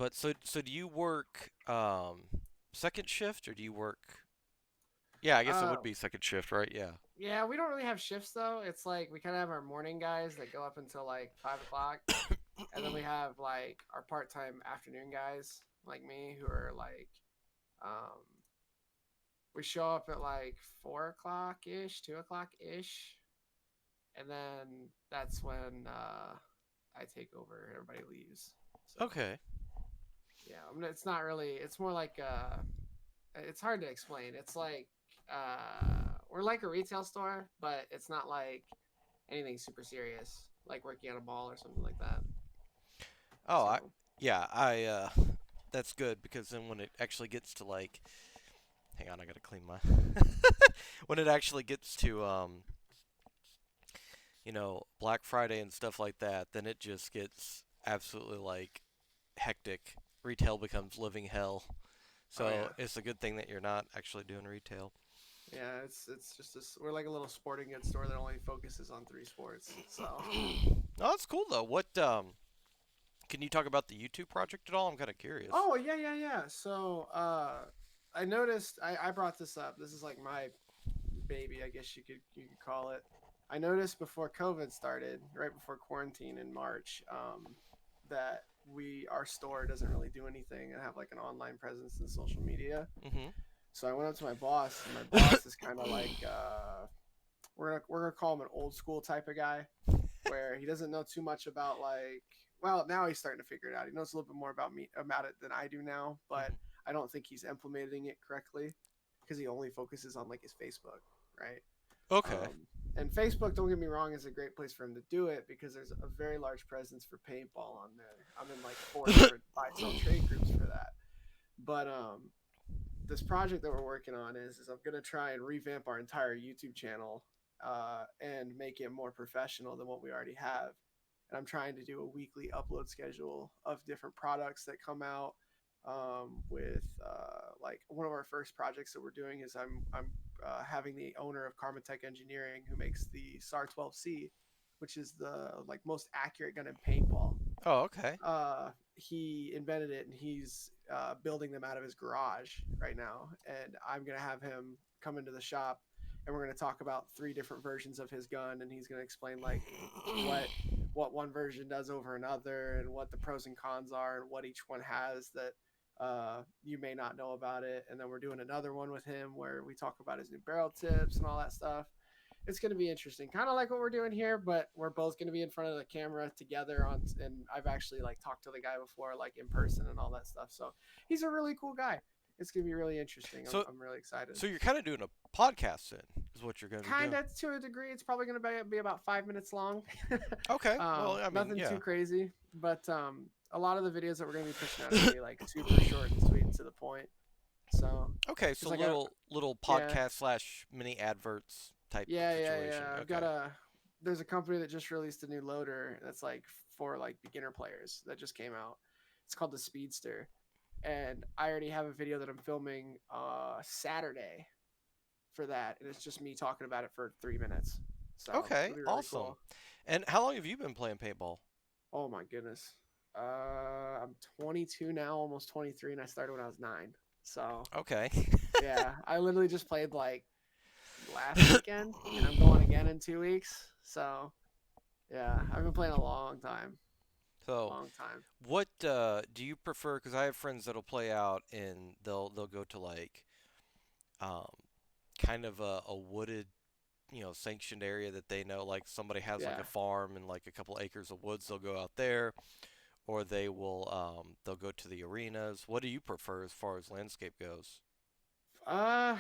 But so do you work second shift or do you work? Yeah, I guess it Uh, would be second shift, right? Yeah. yeah, we don't really have shifts though. It's like we kind of have our morning guys that go up until like 5 o'clock, and then we have like our part-time afternoon guys like me who are like, um, we show up at like 4 o'clock ish, 2 o'clock ish, and then that's when I take over. Everybody leaves. So Okay. yeah, I mean, it's not really. It's more like it's hard to explain. It's like we're like a retail store, but it's not like anything super serious, like working at a mall or something like that. Oh, I So yeah, I that's good because then when it actually gets to like, hang on, I gotta clean my. When it actually gets to Black Friday and stuff like that, then it just gets absolutely like hectic. Retail becomes living hell. oh So yeah, it's a good thing that you're not actually doing retail. yeah. It's just this. We're like a little sporting goods store that only focuses on three sports. So Oh, that's cool though. What can you talk about the YouTube project at all? I'm kind of curious. oh yeah. So I noticed I brought this up. This is like my baby, I guess you could call it. I noticed before COVID started, right before quarantine in March, that we our store doesn't really do anything and have like an online presence in social media. Mhm. So I went up to my boss, and my boss is kind of like we're gonna call him an old school type of guy, where he doesn't know too much about like. Well, now he's starting to figure it out. He knows a little bit more about it than I do now, but Mhm. I don't think he's implementing it correctly because he only focuses on like his Facebook, right? Okay. Um, and Facebook, don't get me wrong, is a great place for him to do it because there's a very large presence for paintball on there. I'm in like four different buy sell trade groups for that. But this project that we're working on is I'm gonna try and revamp our entire YouTube channel and make it more professional than what we already have. And I'm trying to do a weekly upload schedule of different products that come out. With like one of our first projects that we're doing is I'm having the owner of Karmatech Engineering who makes the SAR 12C, which is the like most accurate gun in paintball. Oh, okay. He invented it and he's building them out of his garage right now. And I'm gonna have him come into the shop and we're gonna talk about three different versions of his gun, and he's gonna explain like what what one version does over another and what the pros and cons are and what each one has that you may not know about it. And then we're doing another one with him where we talk about his new barrel tips and all that stuff. It's going to be interesting, kind of like what we're doing here, but we're both going to be in front of the camera together on. And I've actually like talked to the guy before, like in person and all that stuff. So he's a really cool guy. It's going to be really interesting. I'm, So I'm really excited. so you're kind of doing a podcast then, is what you're going to be Kind doing. of to a degree. It's probably going to be about 5 minutes long. Okay. Well, I mean, Nothing too yeah. crazy, but a lot of the videos that we're going to be pushing out are going to be like super short and sweet and to the point. So, Okay, because so like I, little yeah, podcast slash mini adverts type situation. yeah. I've got Okay. a. There's a company that just released a new loader that's like for like beginner players that just came out. It's called the Speedster, and I already have a video that I'm filming Saturday for that, and it's just me talking about it for 3 minutes. So Okay. it'll be really Awesome. cool. And how long have you been playing paintball? Oh my goodness. I'm 22 now, almost 23, and I started when I was 9. So Okay. yeah, I literally just played like last weekend, and I'm going again in 2 weeks. So yeah, I've been playing a long time, So, long time. what do you prefer? Because I have friends that'll play out and they'll go to like um, kind of a wooded, sanctioned area that they know, like somebody has like Yeah. a farm and like a couple acres of woods. They'll go out there, or they'll go to the arenas. What do you prefer as far as landscape goes? Uh,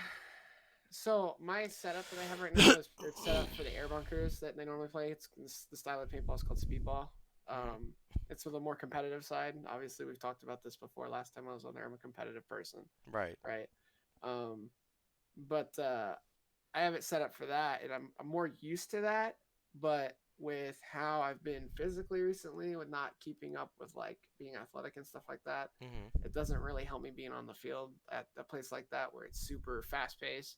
so my setup that I have right now is it's set up for the air bunkers that they normally play. It's the style of paintball is called speedball. Hmm. It's for the more competitive side. Obviously, we've talked about this before. Last time I was on there, I'm a competitive person, Right. right? Um, but I have it set up for that, and I'm more used to that. But with how I've been physically recently, with not keeping up with like being athletic and stuff like that, Hmm. it doesn't really help me being on the field at a place like that where it's super fast paced.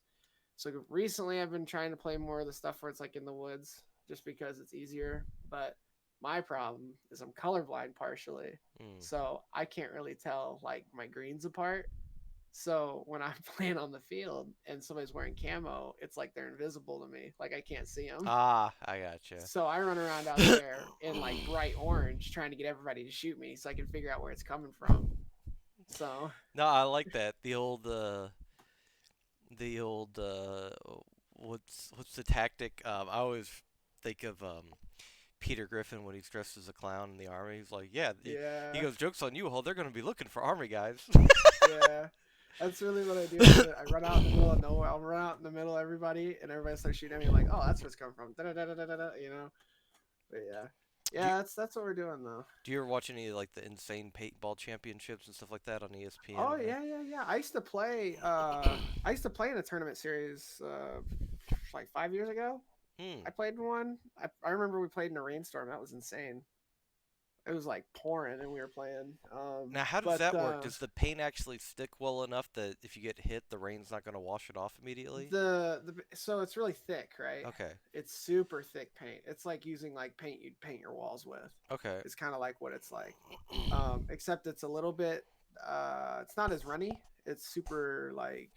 So recently, I've been trying to play more of the stuff where it's like in the woods, just because it's easier. But My problem is I'm colorblind partially, Mm. so I can't really tell like my greens apart. So when I'm playing on the field and somebody's wearing camo, it's like they're invisible to me. Like I can't see them. Ah, I gotcha. So I run around out there in like bright orange trying to get everybody to shoot me so I can figure out where it's coming from. So No, I like that. The old what's the tactic? I always think of Peter Griffin when he's dressed as a clown in the army. He's like, yeah, he yeah, goes, joke's on you, Hall. They're going to be looking for army guys. yeah. That's really what I do with it. I run out in the middle of nowhere. I'll run out in the middle of everybody, and everybody starts shooting at me. I'm like, oh, that's where it's coming from. Da-da-da-da-da-da, you know. But yeah, do you, yeah. That's what we're doing though. do you ever watch any like the insane paintball championships and stuff like that on ESPN? Oh yeah, yeah, yeah. I used to play. I used to play in a tournament series like 5 years ago. Hmm. I played in one. I remember we played in a rainstorm. That was insane. It was like pouring, and we were playing. Now, how does But that work? Does the paint actually stick well enough that if you get hit, the rain's not going to wash it off immediately? the so it's really thick, right? Okay. It's super thick paint. It's like using like paint you'd paint your walls with. Okay. It's kind of like what it's like, except it's a little bit. It's not as runny. It's super like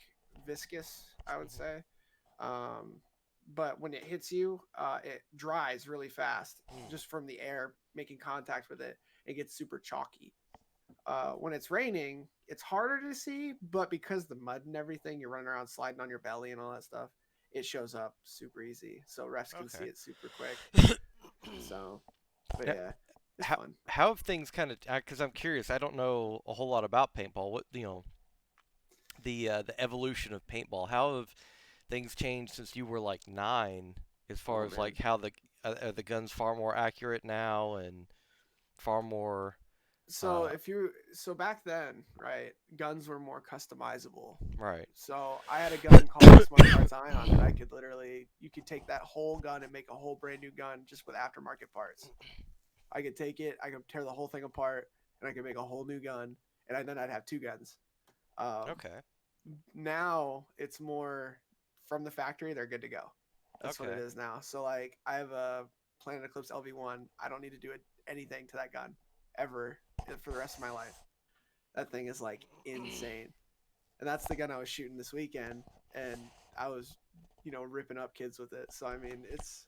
viscous, I would say. Um, but when it hits you, it dries really fast Mm. just from the air making contact with it. It gets super chalky. When it's raining, it's harder to see, but because the mud and everything, you're running around sliding on your belly and all that stuff, it shows up super easy. So refs can see Okay. it super quick. So, but Now, yeah, it's how fun. how have things kind of? Because I'm curious. I don't know a whole lot about paintball. What the evolution of paintball. How have things changed since you were like 9, as far Oh as man. like how are the guns far more accurate now and far more So uh if you so back then, right, guns were more customizable. right. So I had a gun called Smart Parts Ion that I could literally you could take that whole gun and make a whole brand new gun just with aftermarket parts. I could take it, I could tear the whole thing apart, and I could make a whole new gun, and then I'd have two guns. Um, Okay. Now it's more from the factory; they're good to go. That's what it Okay. is now. So like, I have a Planet Eclipse LV1. I don't need to do anything to that gun ever for the rest of my life. That thing is like insane, and that's the gun I was shooting this weekend, and I was, ripping up kids with it. So I mean, it's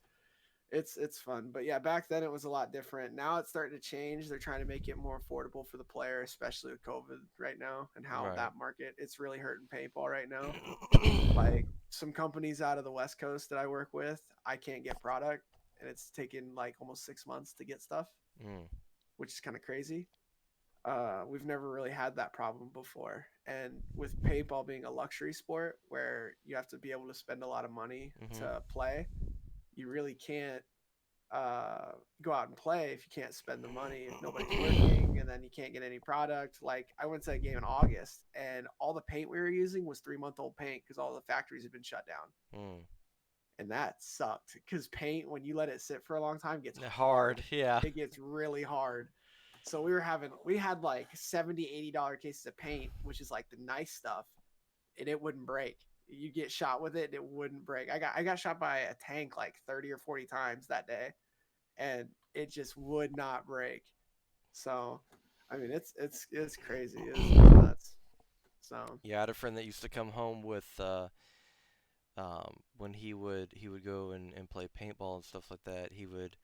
fun. But yeah, back then it was a lot different. Now it's starting to change. They're trying to make it more affordable for the player, especially with COVID right now and how Right. that market it's really hurting paintball right now. Like some companies out of the West Coast that I work with, I can't get product, and it's taken like almost 6 months to get stuff, Mm. which is kind of crazy. We've never really had that problem before, and with paintball being a luxury sport where you have to be able to spend a lot of money Mhm. to play, you really can't go out and play if you can't spend the money, if nobody's working, and then you can't get any product. Like I went to a game in August, and all the paint we were using was 3-month-old paint because all the factories had been shut down, Mm. and that sucked because paint when you let it sit for a long time gets hard. Hard. Yeah. It gets really hard. So we had like 70-80 dollar cases of paint, which is like the nice stuff, and it wouldn't break. You get shot with it, and it wouldn't break. I got shot by a tank like 30 or 40 times that day, and it just would not break. So, I mean, it's crazy. It's nuts. So, Yeah, I had a friend that used to come home with when he would go and play paintball and stuff like that. He would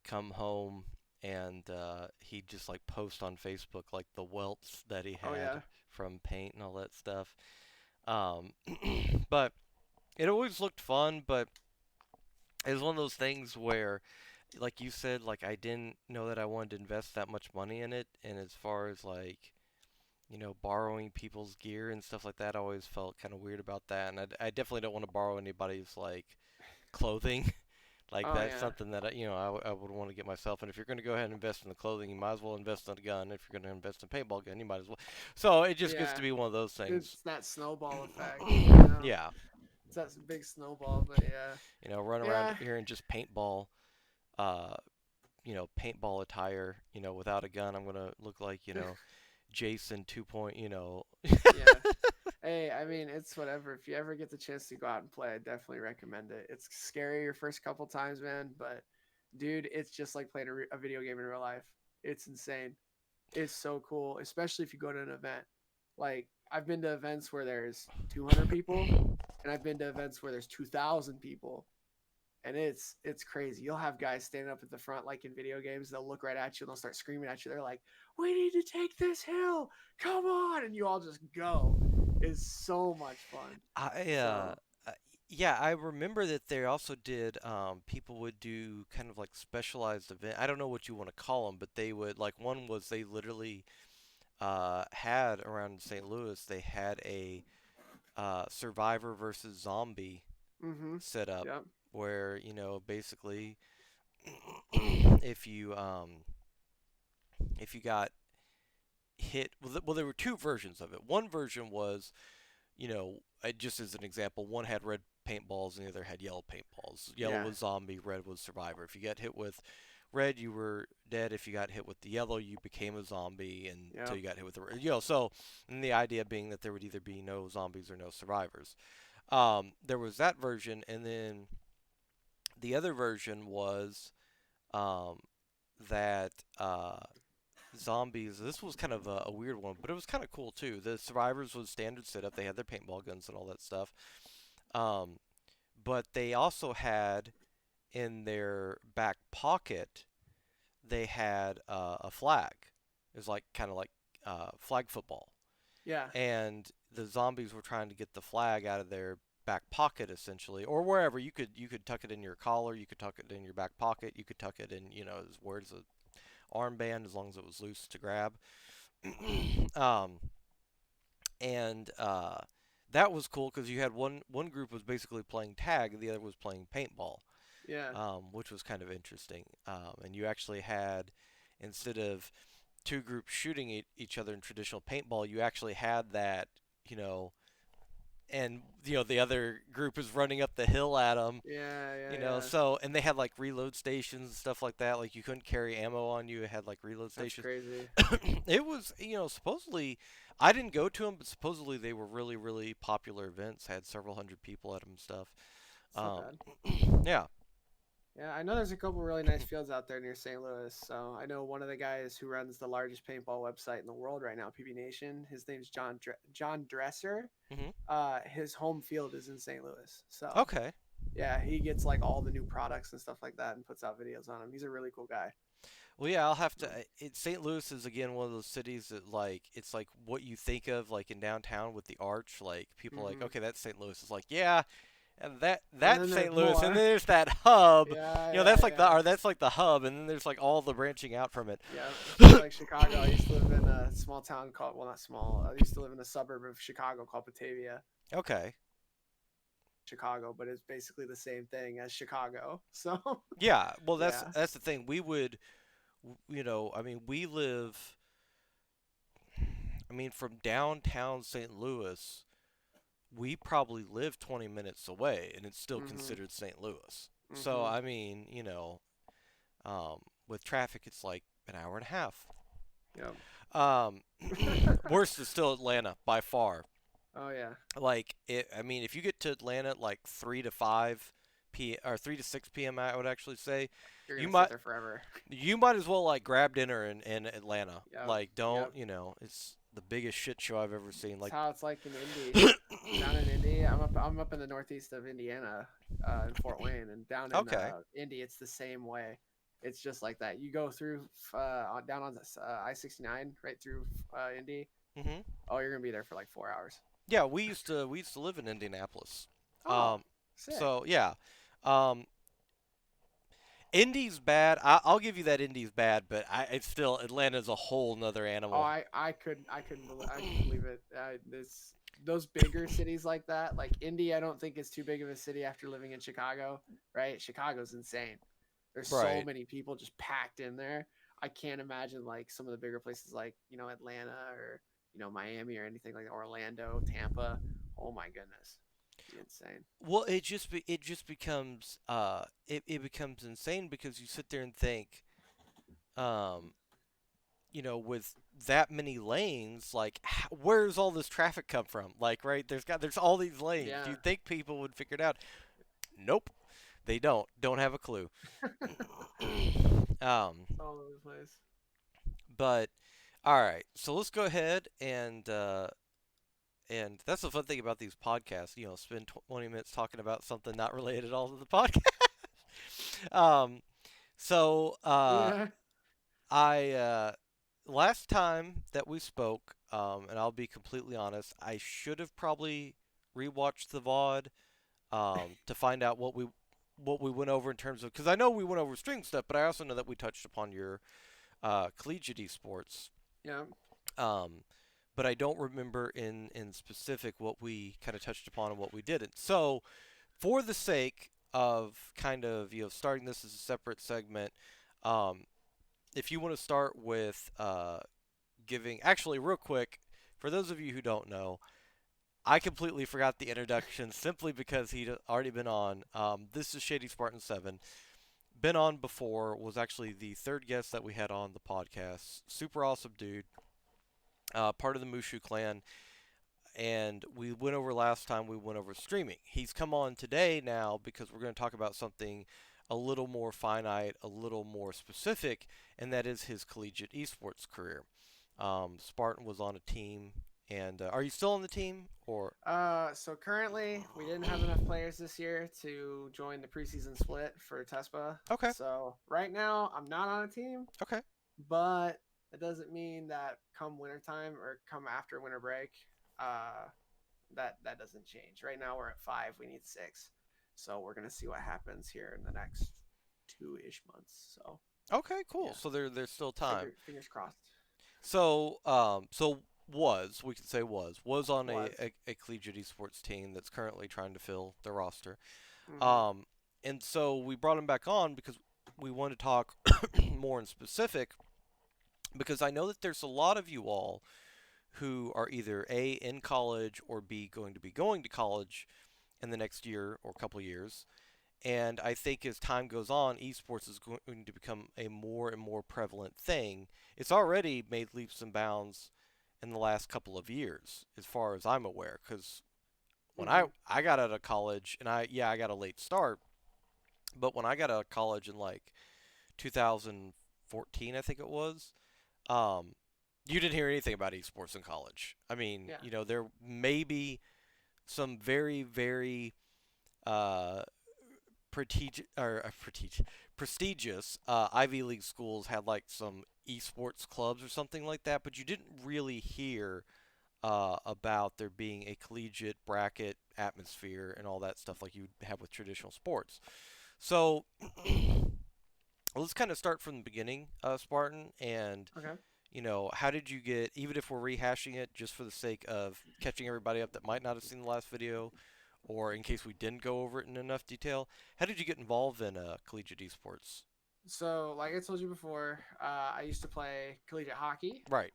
come home and he'd just like post on Facebook like the welts that he oh had yeah, from paint and all that stuff. Um, but it always looked fun, but it was one of those things where, like you said, like I didn't know that I wanted to invest that much money in it, and as far as like borrowing people's gear and stuff like that, I always felt kind of weird about that, and I definitely don't want to borrow anybody's like clothing. Like oh that's yeah, something that I would want to get myself. And if you're going to go ahead and invest in the clothing, you might as well invest in a gun. If you're going to invest in a paintball gun, you might as well. So it just gets yeah. to be one of those things. It's that snowball effect. Yeah, It's that big snowball. But yeah, run around yeah, here in just paintball, uh, paintball attire. Without a gun, I'm gonna look like Jason 2 point. yeah. Hey, I mean, it's whatever. If you ever get the chance to go out and play, I definitely recommend it. It's scary your first couple times, man, but dude, it's just like playing a video game in real life. It's insane. It's so cool, especially if you go to an event. Like I've been to events where there's 200 people, and I've been to events where there's 2,000 people, and it's crazy. You'll have guys standing up at the front like in video games. They'll look right at you and they'll start screaming at you. They're like, "We need to take this hill. Come on!" And you all just go. It's so much fun. I So, uh, yeah, I remember that they also did people would do kind of like specialized event. I don't know what you want to call them, but they would like one was they literally had around St. Louis, they had a survivor versus zombie mm-hmm. set up Yep. where, basically if you got hit, well, there were two versions of it. One version was, just as an example, one had red paintballs and the other had yellow paintballs. Yellow Yeah. was zombie, red was survivor. If you got hit with red, you were dead. If you got hit with the yellow, you became a zombie until Yep. you got hit with the red. So, and the idea being that there would either be no zombies or no survivors. There was that version, and then the other version was um, that zombies. This was kind of a weird one, but it was kind of cool too. The survivors was standard setup. They had their paintball guns and all that stuff. Um, but they also had in their back pocket they had a flag. It was like kind of like flag football, Yeah. and the zombies were trying to get the flag out of their back pocket essentially, or wherever. You could tuck it in your collar, you could tuck it in your back pocket, you could tuck it in where it's a armband as long as it was loose to grab. um, and that was cool because you had one group was basically playing tag, the other was playing paintball, Yeah. which was kind of interesting. And you actually had, instead of two groups shooting each other in traditional paintball, you actually had that, you know, and the other group is running up the hill at them. Yeah. Yeah. Yeah. So, and they had like reload stations and stuff like that. Like you couldn't carry ammo on you. It had like reload That's stations. crazy. It was, supposedly, I didn't go to them, but supposedly they were really, really popular events. Had several hundred people at them and stuff. It's not Um, bad. yeah. Yeah, I know there's a couple really nice fields out there near St. Louis. So I know one of the guys who runs the largest paintball website in the world right now, PB Nation. His name's John Dresser. hmm His home field is in St. Louis. So Okay. yeah, he gets like all the new products and stuff like that and puts out videos on them. He's a really cool guy. Well, yeah, I'll have to. So, St. Louis is again one of those cities that like it's like what you think of like in downtown with the arch. Like people are like, mm-hmm. okay, that's St. Louis. It's like, yeah, and that And that's then there's St. Louis, and then more. there's that hub. Yeah, That's yeah, like the yeah. or that's like the hub, and then there's like all the branching out from it. Yeah, it's just like Chicago. I used to live in a small town called, well, not small. I used to live in a suburb of Chicago called Batavia, Okay. Chicago, but it's basically the same thing as Chicago. So, Yeah. Well, that's yeah. that's the thing. We would, I mean, we live. I mean, from downtown St. Louis, we probably live 20 minutes away, and it's still Mhm. considered St. Louis. So, Mhm. I mean, with traffic, it's like an hour and a half. Yep. Um, worst is still Atlanta by far. Oh yeah. Like, I mean, if you get to Atlanta at like 3 to 5 p. or 3 to 6 p.m., I would actually say You're you gonna sit might there forever. you might as well like grab dinner in Atlanta. Yep. Like, don't Yep. it's the biggest shit show I've ever seen. It's Like, how it's like in Indy. Down in Indy, I'm up in the northeast of Indiana, in Fort Wayne, and down in okay, Indy, it's the same way. It's just like that. You go through down on I-69 right through Indy. hmm Oh, you're gonna be there for like 4 hours. yeah, we used to live in Indianapolis. Oh, Um, sick. so yeah, um, Indy's bad. I'll give you that Indy's bad, but it's still Atlanta's a whole nother Oh, animal. I couldn't believe it. This those bigger cities like that, like Indy, I don't think is too big of a city after living in Chicago. Right? Chicago's insane. There's so Right. many people just packed in there. I can't imagine like some of the bigger places like Atlanta or Miami or anything like that, Orlando, Tampa. Oh my goodness, it'd be insane. Well, it just becomes it becomes insane because you sit there and think, um, with that many lanes, like where's all this traffic come from? Like, right? There's all these lanes. Yeah, You'd think people would figure it out. Nope. They don't have a clue. um, It's all over the place. but all right, so let's go ahead and that's the fun thing about these podcasts. Spend 20 minutes talking about something not related at all to the podcast. um, so Yeah. I last time that we spoke, and I'll be completely honest, I should have probably rewatched the VOD to find out what we went over in terms of, because I know we went over string stuff, but I also know that we touched upon your collegiate esports. Yeah. Um, but I don't remember in specific what we kind of touched upon and what we didn't. So for the sake of kind of starting this as a separate segment, um, if you want to start with giving, actually real quick, for those of you who don't know, I completely forgot the introduction simply because he'd already been on. This is ShadySpartans7. Been on before, was actually the third guest that we had on the podcast. Super awesome dude, part of the Mushu clan. And we went over last time, we went over streaming. He's come on today now because we're going to talk about something a little more finite, a little more specific, and that is his collegiate esports career. Spartan was on a team, and are you still on the team or? So currently we didn't have enough players this year to join the preseason split for TESPA. Okay, So right now I'm not on a team, okay, but it doesn't mean that come wintertime or come after winter break, uh, that doesn't change. Right now we're at 5. We need 6. So we're gonna see what happens here in the next 2-ish months. So okay, cool. yeah, So there's still time. fingers crossed. So we could say was on Was. a collegiate esports team that's currently trying to fill the roster. Mm-hmm. Um, and so we brought him back on because we want to talk more in specific, because I know that there's a lot of you all who are either A, in college, or B, going to be going to college in the next year or couple years. And I think as time goes on, esports is going to become a more and more prevalent thing. It's already made leaps and bounds in the last couple of years, as far as I'm aware. Because when I Mm-hmm. I got out of college, and I got a late start, but when I got out of college in like 2014, I think it was, um, you didn't hear anything about esports in college. I mean, Yeah. there may be some very, very uh, prestigious Ivy League schools had like some esports clubs or something like that, but you didn't really hear about there being a collegiate bracket atmosphere and all that stuff like you have with traditional sports. So let's kind of start from the beginning, Spartan, and Okay. how did you get, even if we're rehashing it just for the sake of catching everybody up that might not have seen the last video, or in case we didn't go over it in enough detail, how did you get involved in collegiate esports? So, like I told you before, I used to play collegiate hockey, Right.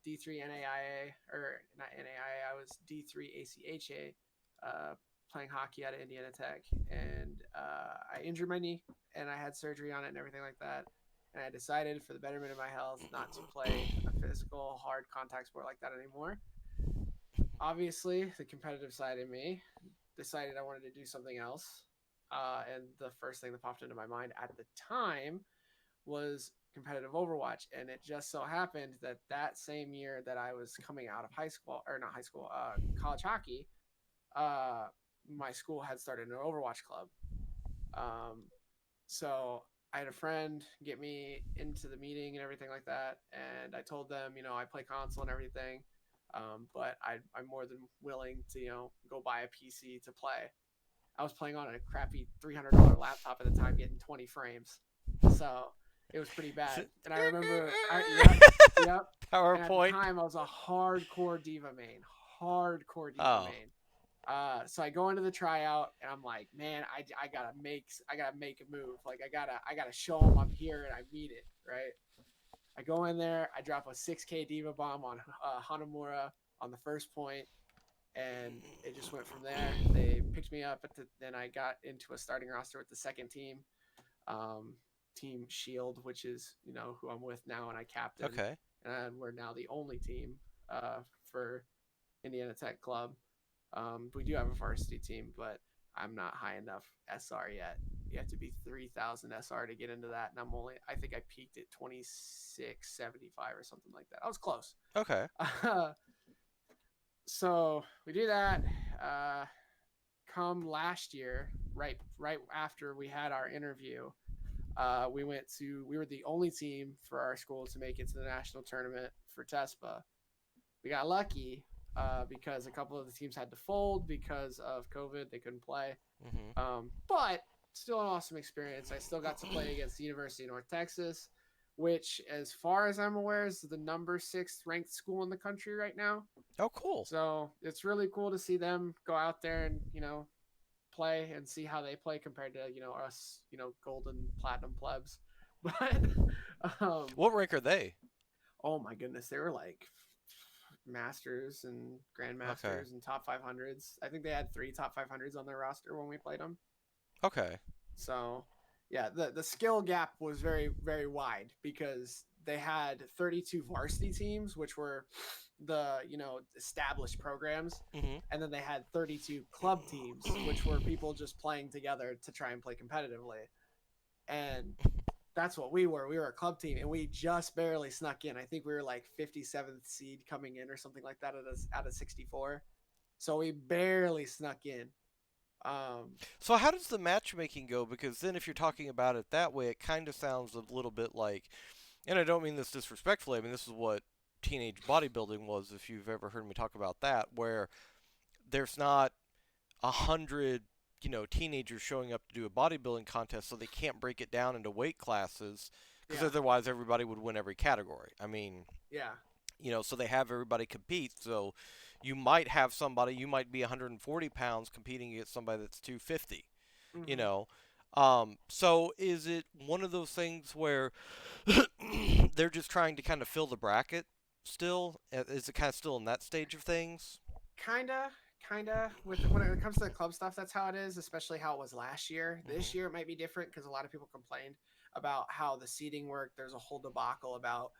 D3 NAIA, or not NAIA, I was D3 ACHA, playing hockey out of Indiana Tech. And I injured my knee and I had surgery on it and everything like that. And I decided, for the betterment of my health, not to play a physical, hard contact sport like that anymore. Obviously, the competitive side of me decided I wanted to do something else. And the first thing that popped into my mind at the time was competitive Overwatch. And it just so happened that that same year that I was coming out of high school, or not high school, college hockey, uh, my school had started an Overwatch club. Um, so I had a friend get me into the meeting and everything like that. And I told them, I play console and everything. But I'm more than willing to, go buy a PC to play. I was playing on a crappy $300 laptop at the time, getting 20 frames. So it was pretty bad. And I remember, yep, yep. And at the PowerPoint. time, I was a hardcore diva Oh. main. So I go into the tryout and I'm like, man, I gotta make a move. Like I gotta show them I'm here and I mean it, right? I go in there, I drop a 6K diva bomb on Hanamura on the first point, and it just went from there. They picked me up then I got into a starting roster with the second team, um, Team Shield, which is who I'm with now, and I captain, Okay. and we're now the only team for Indiana Tech Club. We do have a varsity team, but I'm not high enough SR yet. You have to be 3,000 SR to get into that, and I think I peaked at 2675 or something like that. I was close. Okay. So we do that. Uh, come last year, right after we had our interview, we were the only team for our school to make it to the national tournament for TESPA. We got lucky because a couple of the teams had to fold because of COVID. They couldn't play. Mhm. But still an awesome experience. I still got to play against the University of North Texas, which, as far as I'm aware, is the number 6th ranked school in the country right now. Oh, cool. So it's really cool to see them go out there and, play and see how they play compared to, us, golden platinum plebs. But, um, What rank are they? oh my goodness, they were like masters and Okay. grandmasters and top 500s. I think they had 3 top 500s on their roster when we played them. Okay. So, yeah, the skill gap was very very wide because they had 32 varsity teams, which were the established programs, Mhm. and then they had 32 club teams, which were people just playing together to try and play competitively. And that's what we were. We were a club team, and we just barely snuck in. I think we were like 57th seed coming in or something like that out of 64. So we barely snuck in. Um, So how does the matchmaking go? Because then if you're talking about it that way, it kind of sounds a little bit like, and I don't mean this disrespectfully. I mean this is what teenage bodybuilding was. If you've ever heard me talk about that, where there's not 100, teenagers showing up to do a bodybuilding contest, so they can't break it down into weight classes, because yeah, otherwise everybody would win every category. I mean, yeah. so they have everybody compete. So you might have somebody, you might be 140 pounds competing against somebody that's 250. You Mm-hmm. know, so is it one of those things where they're just trying to kind of fill the bracket still? Is it kind of still in that stage of things? Kinda with when it comes to the club stuff, that's how it is, especially how it was last year. This Hmm. year it might be different because a lot of people complained about how the seating worked. There's a whole debacle about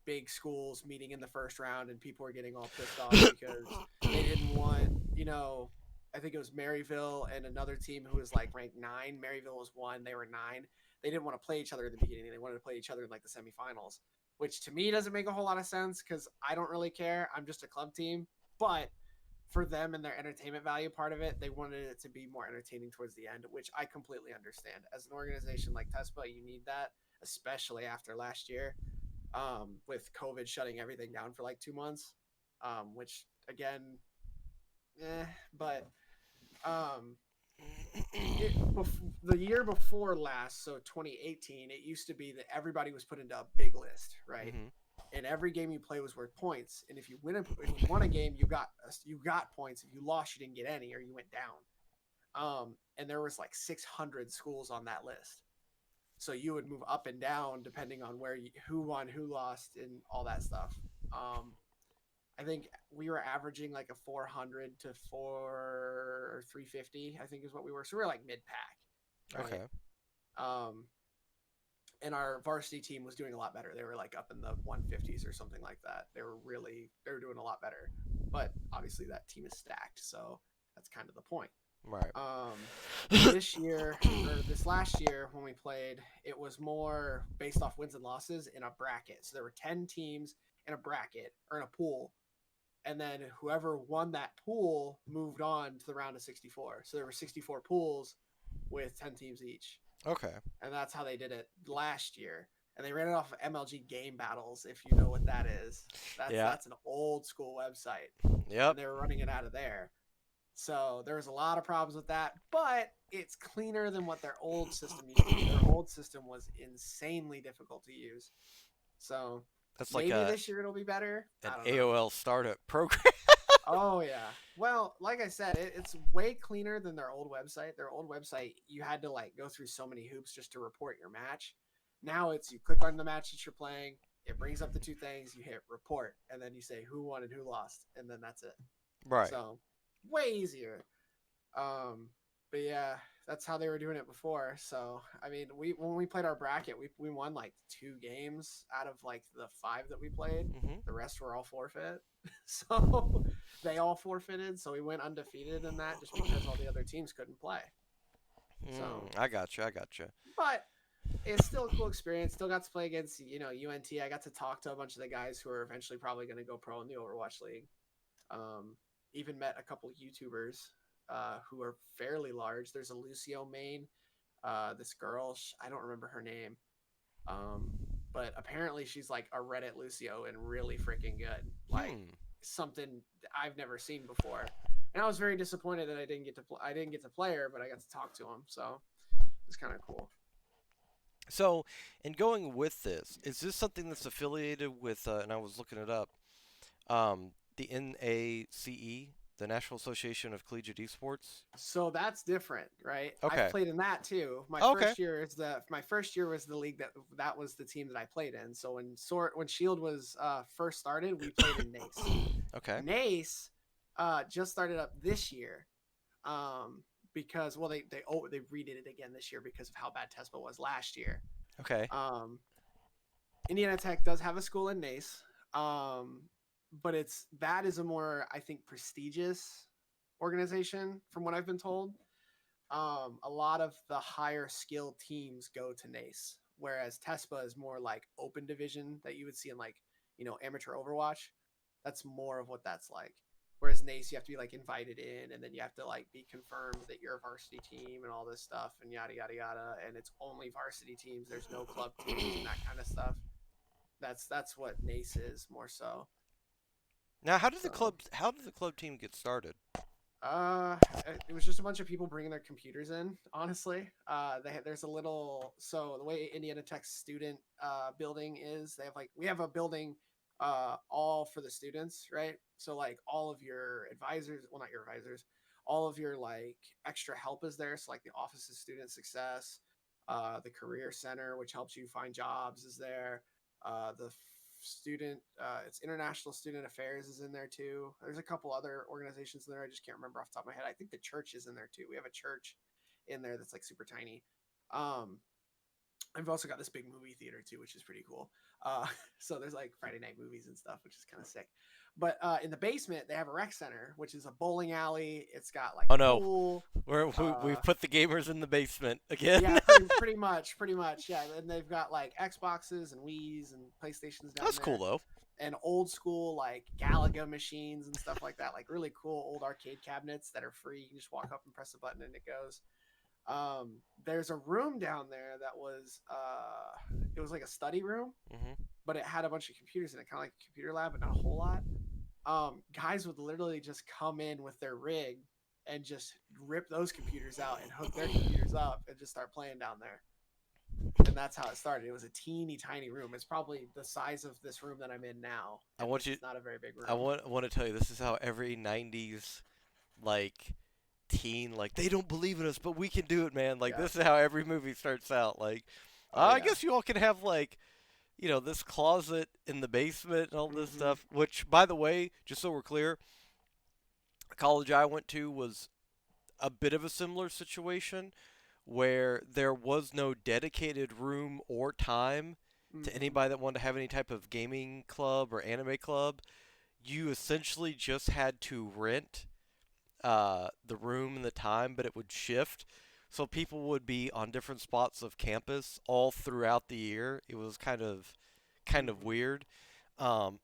big schools meeting in the first round, and people were getting all pissed off because they didn't want, I think it was Maryville and another team who was like ranked 9. Maryville was 1, they were 9. They didn't want to play each other at the beginning. They wanted to play each other in like the semifinals, which to me doesn't make a whole lot of sense because I don't really care. I'm just a club team. But for them and their entertainment value part of it, they wanted it to be more entertaining towards the end, which I completely understand. As an organization like TESPA, you need that, especially after last year, with COVID shutting everything down for like 2 months, which again, eh, but um, the year before last, so 2018, it used to be that everybody was put into a big list, right? Hmm. And every game you play was worth points. And if you won a game, you got points. If you lost, you didn't get any, or you went down. And there was like 600 schools on that list, so you would move up and down depending on who won, who lost, and all that stuff. Um, I think we were averaging like a 400 to 350. I think is what we were. So we were like mid pack, right? Okay. Um, and our varsity team was doing a lot better. They were like up in the 150s or something like that. They were doing a lot better. But obviously that team is stacked, so that's kind of the point. Right. Um, this year or this last year when we played, it was more based off wins and losses in a bracket. So there were 10 teams in a bracket or in a pool, and then whoever won that pool moved on to the round of 64. So there were 64 pools with 10 teams each, Okay. and that's how they did it last year. And they ran it off of MLG Game Battles, if you know what that is. That's Yeah. that's an old school website, Yep. and they were running it out of there. So there was a lot of problems with that, but it's cleaner than what their old system used to be. Their old system was insanely difficult to use. So That's like maybe a this year it'll be better. an I don't know. AOL startup program. Oh yeah. Well, like I said, it's way cleaner than their old website. Their old website, you had to like go through so many hoops just to report your match. Now it's you click on the match that you're playing, it brings up the two things, you hit report, and then you say who won and who lost, and then that's it. Right. So way easier. Um, but yeah, that's how they were doing it before. So I mean, we when we played our bracket, we won like 2 games out of like the 5 that we played. Hmm. The rest were all forfeit. So they all forfeited. So we went undefeated in that just because all the other teams couldn't play. So, I got you. I got you. but it's still a cool experience. Still got to play against UNT. I got to talk to a bunch of the guys who are eventually probably going to go pro in the Overwatch League. Um, Even met a couple YouTubers who are fairly large. There's a Lucio main. This girl, I don't remember her name, um, but apparently she's like a Reddit Lucio and really freaking good. Like Hmm. something I've never seen before. And I was very disappointed that I didn't get to I didn't get to play her, but I got to talk to him. So it's kind of cool. So, in going with this, is this something that's affiliated with? And I was looking it up. The NACE, the National Association of Collegiate Esports. So that's different, right? I've Okay. played in that too. Okay. My first year was the league that was the team that I played in. So when Shield was first started, we played in NACE. Okay. NACE just started up this year, because well they redid it again this year because of how bad Tesla was last year. Okay. Um, Indiana Tech does have a school in NACE, um, but that is a more I think prestigious organization from what I've been told. A lot of the higher skill teams go to NACE, whereas TESPA is more like open division that you would see in like amateur Overwatch. That's more of what that's like. Whereas NACE, you have to be like invited in, and then you have to like be confirmed that you're a varsity team and all this stuff, and yada yada yada. And it's only varsity teams. There's no club teams and that kind of stuff. That's what NACE is more so. Now, So how did the club team get started? Uh, it was just a bunch of people bringing their computers in. Honestly, there's a little so the way Indiana Tech's student building is, we have a building all for the students, right? So like all of your advisors, well not your advisors, all of your like extra help is there. So like the Office of Student Success, the Career Center, which helps you find jobs, is there. The student it's International Student Affairs is in there too. There's a couple other organizations in there, I just can't remember off the top of my head. I think the church is in there too. We have a church in there that's like super tiny. um I've also got this big movie theater too, which is pretty cool. So there's like Friday night movies and stuff, which is kind of sick. But in the basement they have a rec center, which is a bowling alley. It's got like Oh a no, pool. we've uh put the gamers in the basement again. yeah, pretty much, yeah. And they've got like Xboxes and Wii's and PlayStations down That's cool there, though. and old school like Galaga machines and stuff like that, like really cool old arcade cabinets that are free. You can just walk up and press a button and it goes. There's a room down there that was it was like a study room, Hmm. but it had a bunch of computers in it, kind of like a computer lab, but not a whole lot. Guys would literally just come in with their rig and just rip those computers out and hook their computers up and just start playing down there. And that's how it started. It was a teeny tiny room. It's probably the size of this room that I'm in now, I and want this you. is not a very big I room. want to tell you this is how every '90s like teen like they don't believe in us, but we can do it, man. Like Yeah. this is how every movie starts out. Like Oh I yeah. guess you all can have like this closet in the basement and all this Mm-hmm. stuff. Which, by the way, just so we're clear, the college I went to was a bit of a similar situation where there was no dedicated room or time to Mm-hmm. anybody that wanted to have any type of gaming club or anime club. You essentially just had to rent the room and the time, but it would shift. So people would be on different spots of campus all throughout the year. It was kind of Mm-hmm. weird. Um,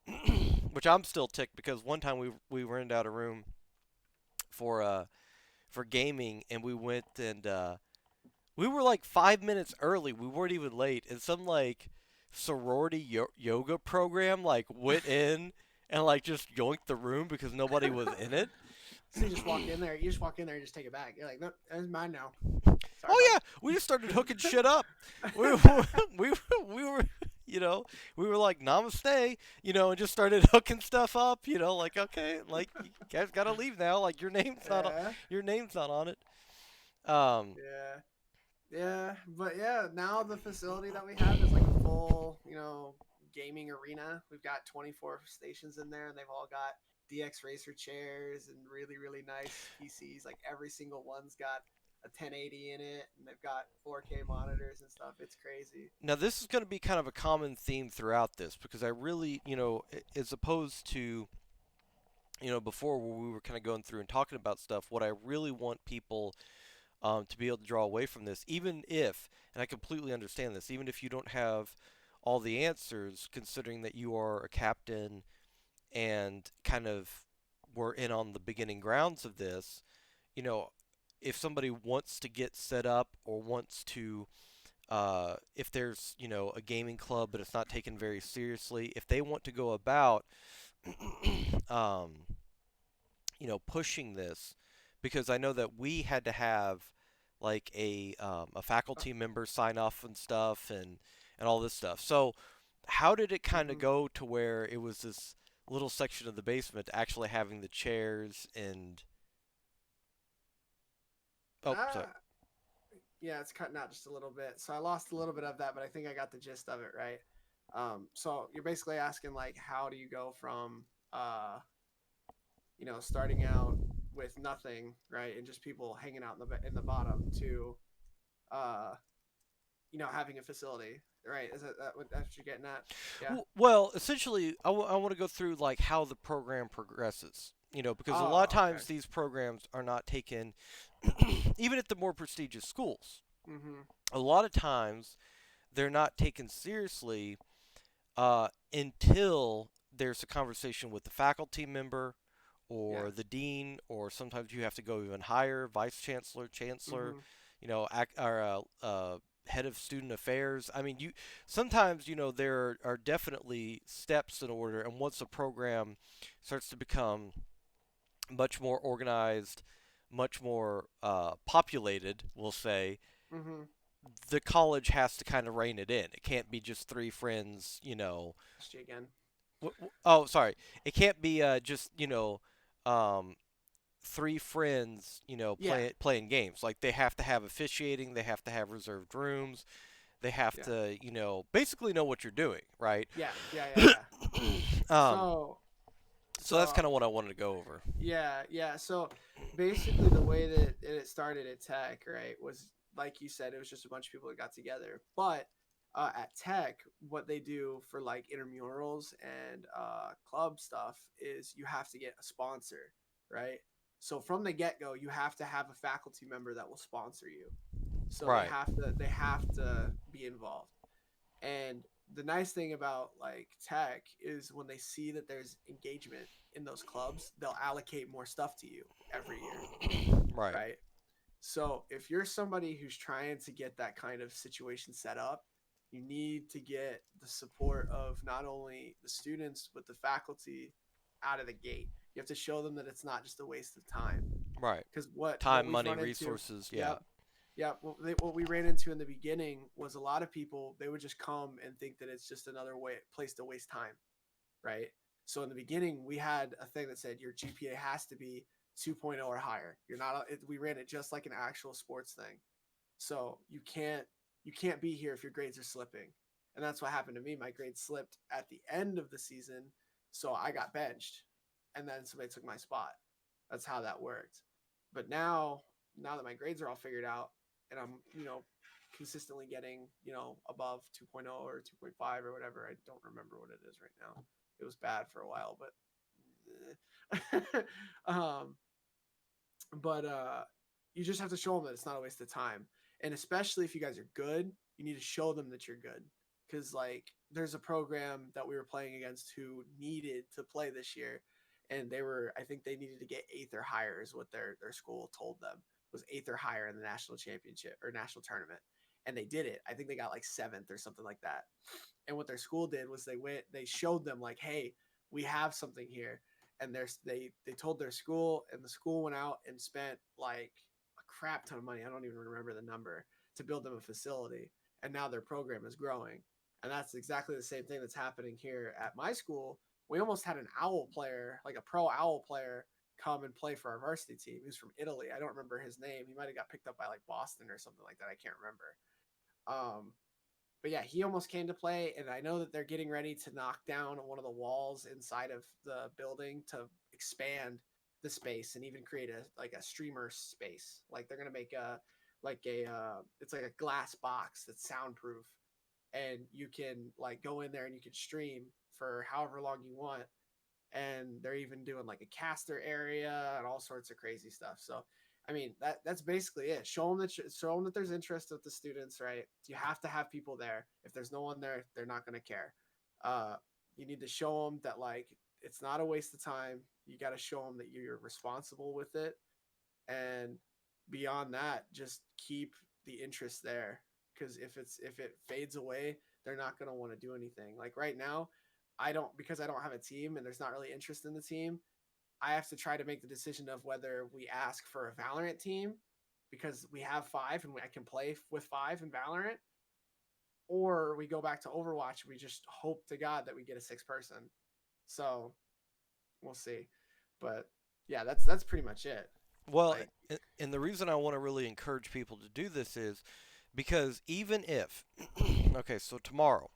which I'm still ticked because one time we rented out a room for for gaming and we went and we were like 5 minutes early. We weren't even late, and some like sorority yoga program like went in and like just yoinked the room because nobody was in it. So you just walk in there. You just walk in there and just take it back. You're like, no, that's mine now. Sorry, Oh bud. yeah, we just started hooking shit up. We we we were we were like namaste, and just started hooking stuff up. Like okay, like you guys gotta leave now. Like Yeah. your name's not on it. Um, Yeah. Yeah, but yeah, now the facility that we have is like a full, gaming arena. We've got 24 stations in there, and they've all got DX Racer chairs and really, really nice PCs. Like every single one's got a 1080 in it, and they've got 4K monitors and stuff. It's crazy. Now, this is going to be kind of a common theme throughout this because I really, as opposed to, before where we were kind of going through and talking about stuff, what I really want people to be able to draw away from this, even if, and I completely understand this, even if you don't have all the answers, considering that you are a captain and kind of were in on the beginning grounds of this, you know, if somebody wants to get set up or wants to, if there's, a gaming club but it's not taken very seriously, if they want to go about, um, pushing this, because I know that we had to have like a faculty member sign off and stuff and all this stuff. So how did it kind of Mm-hmm. go to where it was this little section of the basement actually having the chairs and oh sorry. Ah, yeah, it's cutting out just a little bit. So I lost a little bit of that, but I think I got the gist of it right. So you're basically asking like, how do you go from, starting out with nothing, right, and just people hanging out in the bottom to, uh, having a facility, right? Is that what that's what you're getting at? Yeah. Well, essentially, I want to go through like how the program progresses. Because a lot of Oh, okay. times these programs are not taken, even at the more prestigious schools. Mm-hmm. A lot of times they're not taken seriously until there's a conversation with the faculty member Yeah. or the dean, or sometimes you have to go even higher, vice chancellor, chancellor, Mm-hmm. or head of student affairs. I mean, you sometimes there are definitely steps in order, and once a program starts to become much more organized, much more populated, we'll say, Mm-hmm. the college has to kind of rein it in. It can't be just three friends. Lost you again. Oh, sorry. It can't be just um, three friends Yeah. playing games. Like they have to have officiating. They have to have reserved rooms. They have Yeah. to basically know what you're doing, right? Yeah. Yeah. Yeah. Yeah. um, So so that's so kind of what I wanted to go over. yeah, yeah. So basically, the way that it started at Tech, right, was like you said, it was just a bunch of people that got together. But at Tech, what they do for like intramurals and club stuff is you have to get a sponsor, right? So from the get go, you have to have a faculty member that will sponsor you. So they Right, have to they have to be involved. And the nice thing about like Tech is when they see that there's engagement in those clubs, they'll allocate more stuff to you every year, right, right? So if you're somebody who's trying to get that kind of situation set up, you need to get the support of not only the students but the faculty out of the gate. You have to show them that it's not just a waste of time. right. Because what Time, we've money, run into, resources. Yeah, yep, yeah, what we ran into in the beginning was a lot of people, they would just come and think that it's just another place to waste time, right? So in the beginning, we had a thing that said your GPA has to be 2.0 or higher. You're not. We ran it just like an actual sports thing. So you can't be here if your grades are slipping, and that's what happened to me. My grades slipped at the end of the season, so I got benched, and then somebody took my spot. That's how that worked. But now that my grades are all figured out, and I'm consistently getting above 2.0 or 2.5 or whatever. I don't remember what it is right now. It was bad for a while, but um, but you just have to show them that it's not a waste of time, and especially if you guys are good, you need to show them that you're good. Because like there's a program that we were playing against who needed to play this year, and I think they needed to get eighth or higher is what their school told them was eighth or higher in the national championship or national tournament, and they did it. I think they got like seventh or something like that. And what their school did was they showed them like, hey, we have something here, and they told their school, and the school went out and spent like a crap ton of money. I don't even remember the number to build them a facility, and now their program is growing. And that's exactly the same thing that's happening here at my school. We almost had an owl player, like a pro owl player, come and play for our varsity team. He was from Italy. I don't remember his name. He might have got picked up by like Boston or something like that. I can't remember. But yeah, he almost came to play, and I know that they're getting ready to knock down one of the walls inside of the building to expand the space and even create a like a streamer space. Like they're gonna make a like a it's like a glass box that's soundproof, and you can like go in there and you can stream for however long you want. And they're even doing like a caster area and all sorts of crazy stuff. So I mean that's basically it. Show them that there's interest with the students, right? You have to have people there. If there's no one there, they're not going to care. Uh, you need to show them that like it's not a waste of time. You got to show them that you're responsible with it, and beyond that, just keep the interest there. Because if it fades away, they're not going to want to do anything. Like right now, I don't have a team and there's not really interest in the team. I have to try to make the decision of whether we ask for a Valorant team because we have five and I can play with five in Valorant, or we go back to Overwatch. We just hope to God that we get a sixth person. So we'll see. But yeah, that's pretty much it. Well, Like, and the reason I want to really encourage people to do this is because even if, okay, so tomorrow,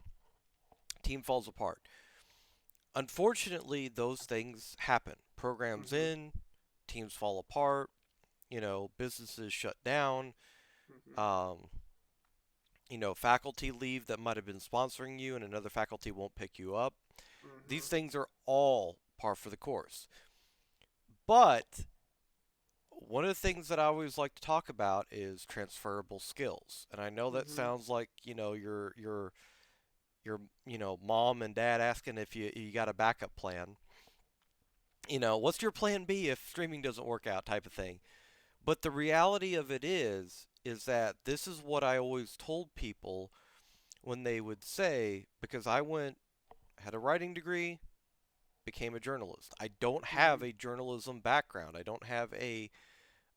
team falls apart. Unfortunately, those things happen. Programs mm-hmm, in, teams fall apart, businesses shut down, mm-hmm, um, faculty leave that might have been sponsoring you and another faculty won't pick you up. mm-hmm, These things are all par for the course. But one of the things that I always like to talk about is transferable skills. And I know that mm-hmm, sounds like, your mom and dad asking if you got a backup plan. What's your plan B if streaming doesn't work out type of thing. But the reality of it is that this is what I always told people when they would say, because had a writing degree, became a journalist. I don't mm-hmm, have a journalism background. I don't have a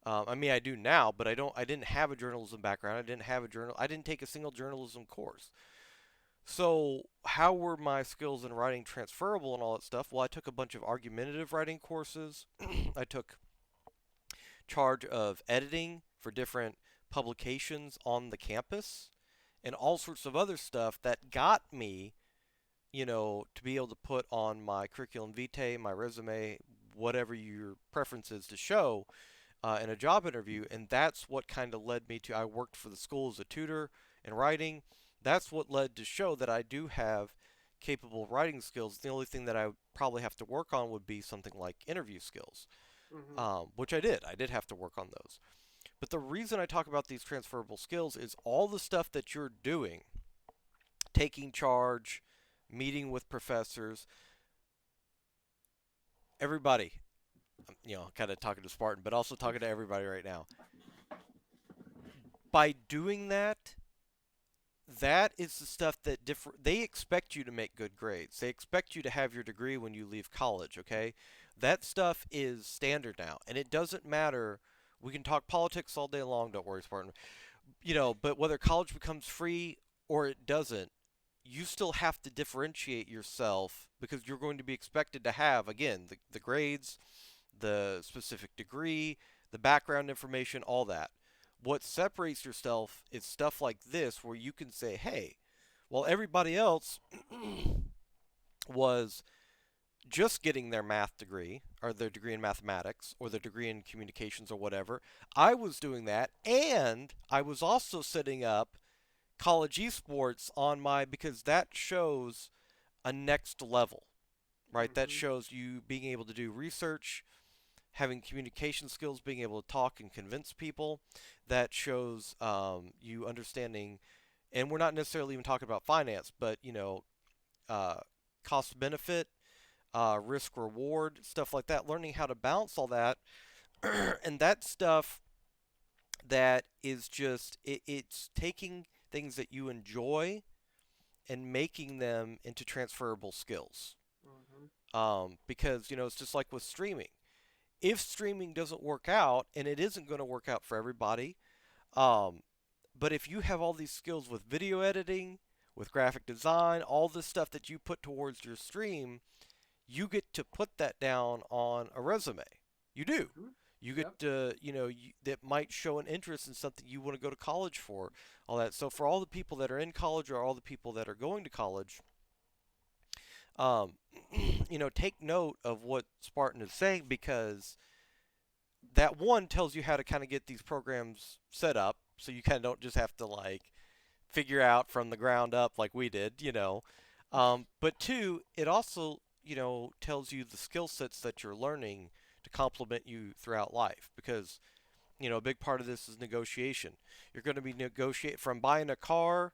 I mean, I do now, but I didn't have a journalism background. I didn't take a single journalism course. So how were my skills in writing transferable and all that stuff? Well, I took a bunch of argumentative writing courses. I took charge of editing for different publications on the campus and all sorts of other stuff that got me, to be able to put on my curriculum vitae, my resume, whatever your preference is to show in a job interview. And that's what kind of led me to, I worked for the school as a tutor in writing. That's what led to show that I do have capable writing skills. The only thing that I would probably have to work on would be something like interview skills, mm-hmm, which I did. I did have to work on those. But the reason I talk about these transferable skills is all the stuff that you're doing, taking charge, meeting with professors, everybody, kind of talking to Spartan, but also talking to everybody right now. By doing that, that is the stuff that they expect you to make good grades. They expect you to have your degree when you leave college, okay? That stuff is standard now, and it doesn't matter. We can talk politics all day long, don't worry, Spartan. But whether college becomes free or it doesn't, you still have to differentiate yourself because you're going to be expected to have, again, the grades, the specific degree, the background information, all that. What separates yourself is stuff like this where you can say, hey, while everybody else was just getting their math degree or their degree in mathematics or their degree in communications or whatever, I was doing that, and I was also setting up college esports on my, because that shows a next level, right? That mm-hmm, shows you being able to do research, having communication skills, being able to talk and convince people. That shows you understanding, and we're not necessarily even talking about finance, but uh, cost benefit, risk reward, stuff like that. Learning how to balance all that, and that stuff that is just it's taking things that you enjoy and making them into transferable skills. mm-hmm, Because it's just like with streaming. If streaming doesn't work out, and it isn't going to work out for everybody, um, but if you have all these skills with video editing, with graphic design, all the stuff that you put towards your stream, you get to put that down on a resume. You do. mm-hmm. You get Yep. to, that might show an interest in something you want to go to college for, all that. So for all the people that are in college or all the people that are going to college, um, take note of what Spartan is saying because that one tells you how to kind of get these programs set up, so you kind of don't just have to like figure out from the ground up like we did. But two, it also tells you the skill sets that you're learning to complement you throughout life, because a big part of this is negotiation. You're going to be negotiate from buying a car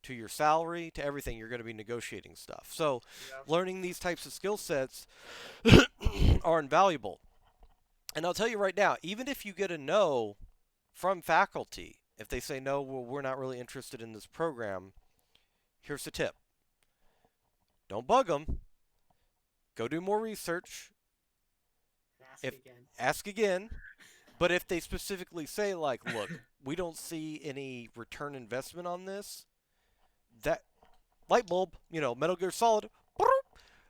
to your salary to everything. You're going to be negotiating stuff. So Yeah. learning these types of skill sets are invaluable. And I'll tell you right now, even if you get a no from faculty, if they say no, well, we're not really interested in this program, here's the tip: don't bug them. Go do more research. Ask If again. ask again, but if they specifically say like, look, we don't see any return investment on this, that light bulb, Metal Gear Solid,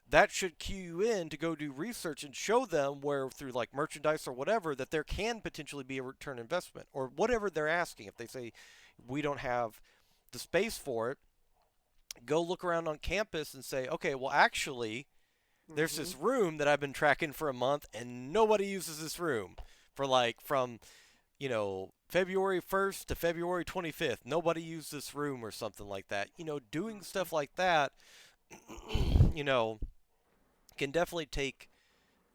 that should cue you in to go do research and show them where through like merchandise or whatever that there can potentially be a return investment or whatever they're asking. If they say we don't have the space for it, go look around on campus and say, okay, well actually there's Mm-hmm. this room that I've been tracking for a month and nobody uses this room for like from February 1st to February 25th. Nobody used this room or something like that. Doing Mm-hmm. stuff like that, you know, can definitely take,